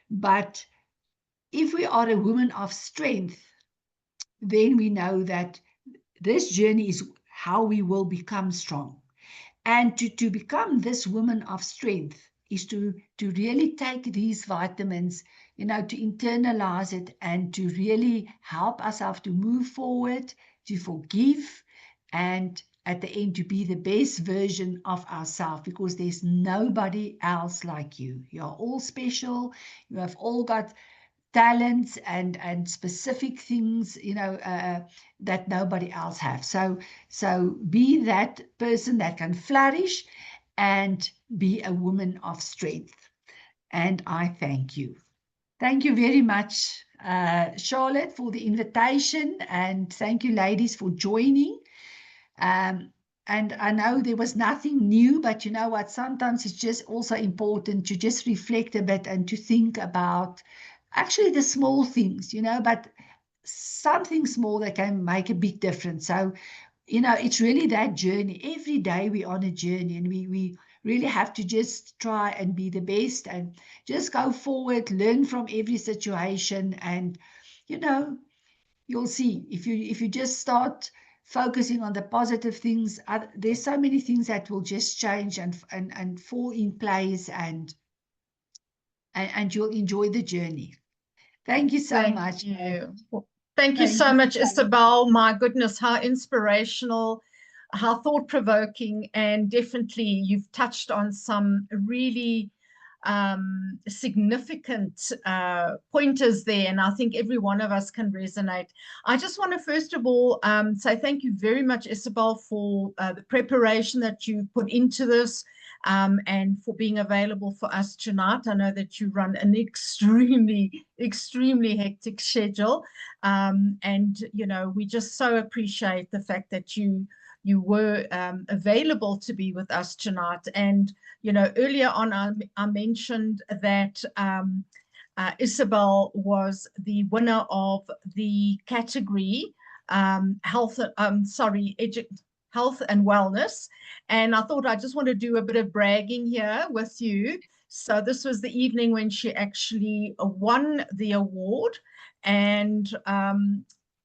but if we are a woman of strength, then we know that this journey is how we will become strong. And to become this woman of strength is to really take these vitamins, you know, to internalize it and to really help ourselves to move forward, to forgive, and at the end to be the best version of ourselves, because there's nobody else like you. You are all special. You have all got talents and specific things, you know, that nobody else has. So be that person that can flourish and be a woman of strength. And I thank you. Thank you very much, Charlotte, for the invitation, and thank you, ladies, for joining. And I know there was nothing new, but you know what, sometimes it's just also important to just reflect a bit and to think about actually the small things, you know, but something small that can make a big difference. So, you know, it's really that journey. Every day we're on a journey, and we really have to just try and be the best and just go forward, learn from every situation. And, you know, you'll see if you just start focusing on the positive things, there's so many things that will just change and fall in place, and you'll enjoy the journey. Thank you so much. Thank you so much, Isabel. My goodness, how inspirational, how thought-provoking, and definitely you've touched on some really significant pointers there, and I think every one of us can resonate. I just want to first of all say thank you very much, Isabel, for the preparation that you put into this, and for being available for us tonight. I know that you run an extremely hectic schedule, and you know, we just so appreciate the fact that you were available to be with us tonight. And you know, earlier on I mentioned that Isabel was the winner of the category health, health and wellness. And I thought I just want to do a bit of bragging here with you. So this was the evening when she actually won the award, and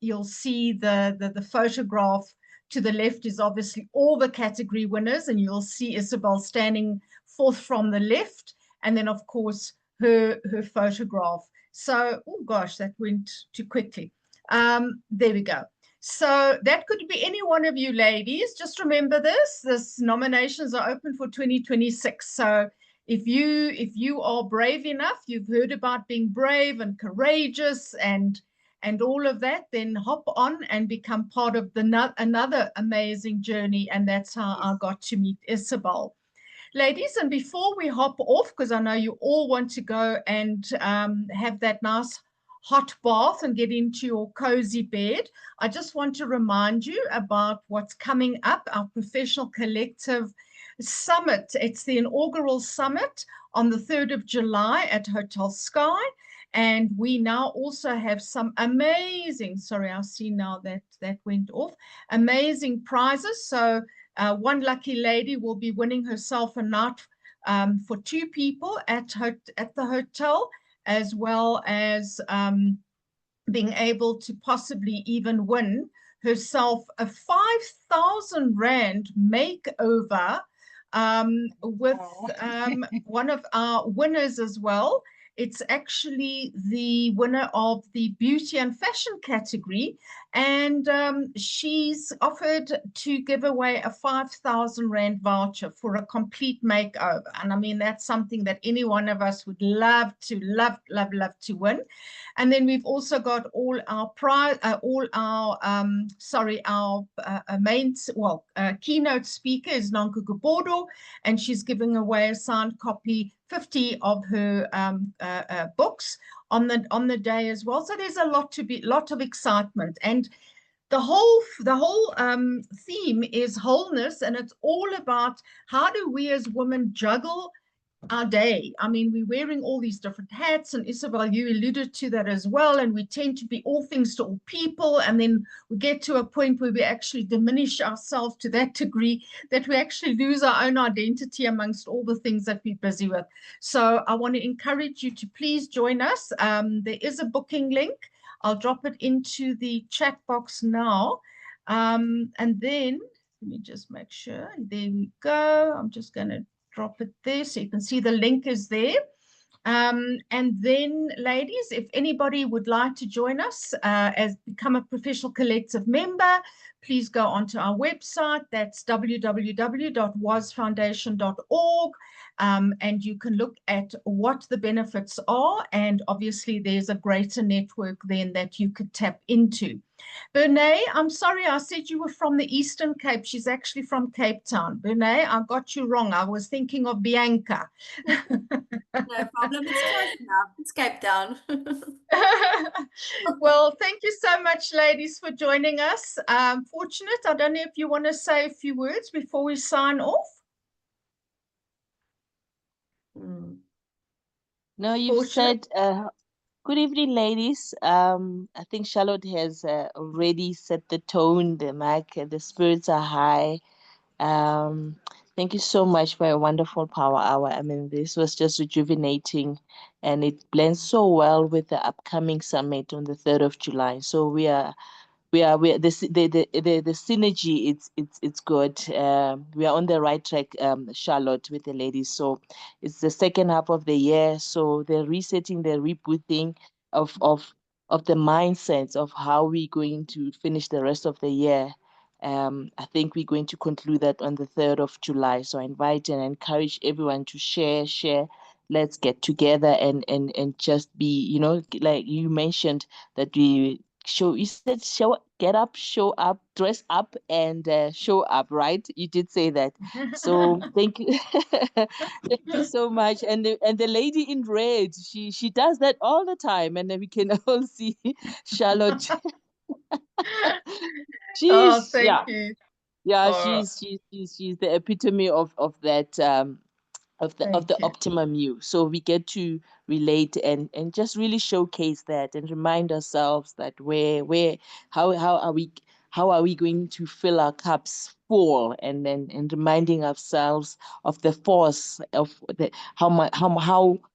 you'll see the photograph to the left is obviously all the category winners, and you'll see Isabel standing forth from the left, and then of course her photograph. So, oh gosh, that went too quickly. There we go. So that could be any one of you ladies. Just remember this nominations are open for 2026. So if you are brave enough, you've heard about being brave and courageous and all of that, then hop on and become part of another amazing journey. And that's how I got to meet Isabel. Ladies, and before we hop off, because I know you all want to go and have that nice hot bath and get into your cozy bed, I just want to remind you about what's coming up, our Professional Collective Summit. It's the inaugural summit on the 3rd of July at Hotel Sky. And we now also have some amazing, sorry, I see now that went off, amazing prizes. So one lucky lady will be winning herself a night for 2 people at the hotel, as well as being able to possibly even win herself a 5,000 Rand makeover with one of our winners as well. It's actually the winner of the beauty and fashion category, and she's offered to give away a 5,000 Rand voucher for a complete makeover. And I mean, that's something that any one of us would love to win. And then we've also got all our keynote speaker is Nonku Gubodo, and she's giving away a signed copy, 50 of her books on the day as well. So there's a lot of excitement, and the whole theme is wholeness, and it's all about how do we as women juggle our day. I mean, we're wearing all these different hats, and Isabel, you alluded to that as well, and we tend to be all things to all people, and then we get to a point where we actually diminish ourselves to that degree that we actually lose our own identity amongst all the things that we're busy with. So I want to encourage you to please join us. There is a booking link. I'll drop it into the chat box now, and then let me just make sure. There we go. I'm just going to drop it there so you can see the link is there. And then, ladies, if anybody would like to join us as become a Professional Collective member, please go onto our website. That's www.wasfoundation.org, and you can look at what the benefits are. And obviously, there's a greater network then that you could tap into. Bernae, I'm sorry, I said you were from the Eastern Cape. She's actually from Cape Town. Bernae, I got you wrong. I was thinking of Bianca. No problem. It's close enough. It's Cape Town. Well, thank you so much, ladies, for joining us. Fortunate, I don't know if you want to say a few words before we sign off. No, you've said... Good evening, ladies. I think Charlotte has already set the tone, the mic, the spirits are high. Thank you so much for a wonderful power hour. I mean, this was just rejuvenating, and it blends so well with the upcoming summit on the 3rd of July. So the synergy, it's good. We are on the right track, Charlotte, with the ladies. So it's the second half of the year. So the resetting, the rebooting of the mindsets of how we're going to finish the rest of the year. I think we're going to conclude that on the 3rd of July. So I invite and encourage everyone to share. Let's get together and just be, like you mentioned that get up, show up, dress up, and show up, right? You did say that. So thank you. Thank you so much. And the lady in red, she does that all the time, and then we can all see Charlotte. Thank you. Yeah, she's the epitome of that of the optimum you. So we get to relate and just really showcase that and remind ourselves that how are we how are we going to fill our cups full, and reminding ourselves of the force of the how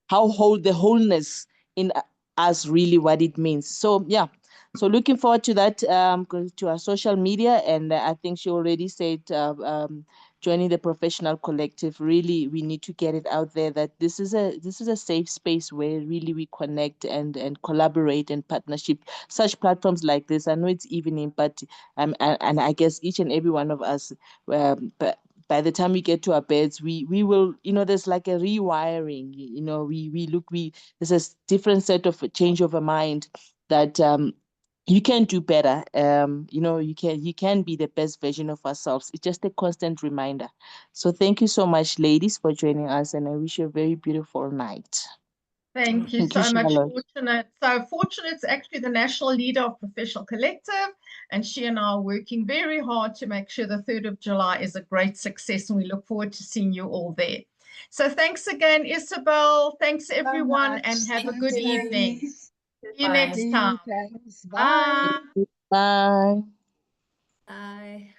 whole the wholeness in us really what it means. So yeah, so looking forward to that, going to our social media, and I think she already said joining the professional collective. Really, we need to get it out there that this is a safe space where really we connect and collaborate and partnership. Such platforms like this, I know it's evening, but and I guess each and every one of us, but by the time we get to our beds, we will, there's like a rewiring, there's a different set of change of a mind that you can do better. You can be the best version of ourselves. It's just a constant reminder. So thank you so much, ladies, for joining us, and I wish you a very beautiful night. Thank you Thank you, so much, Charlotte. Fortunate. So Fortunate's actually the national leader of Professional Collective, and she and I are working very hard to make sure the 3rd of July is a great success, and we look forward to seeing you all there. So thanks again, Isabel. Thanks everyone, and have a good evening. See you next time. Thanks. Bye. Bye. Bye.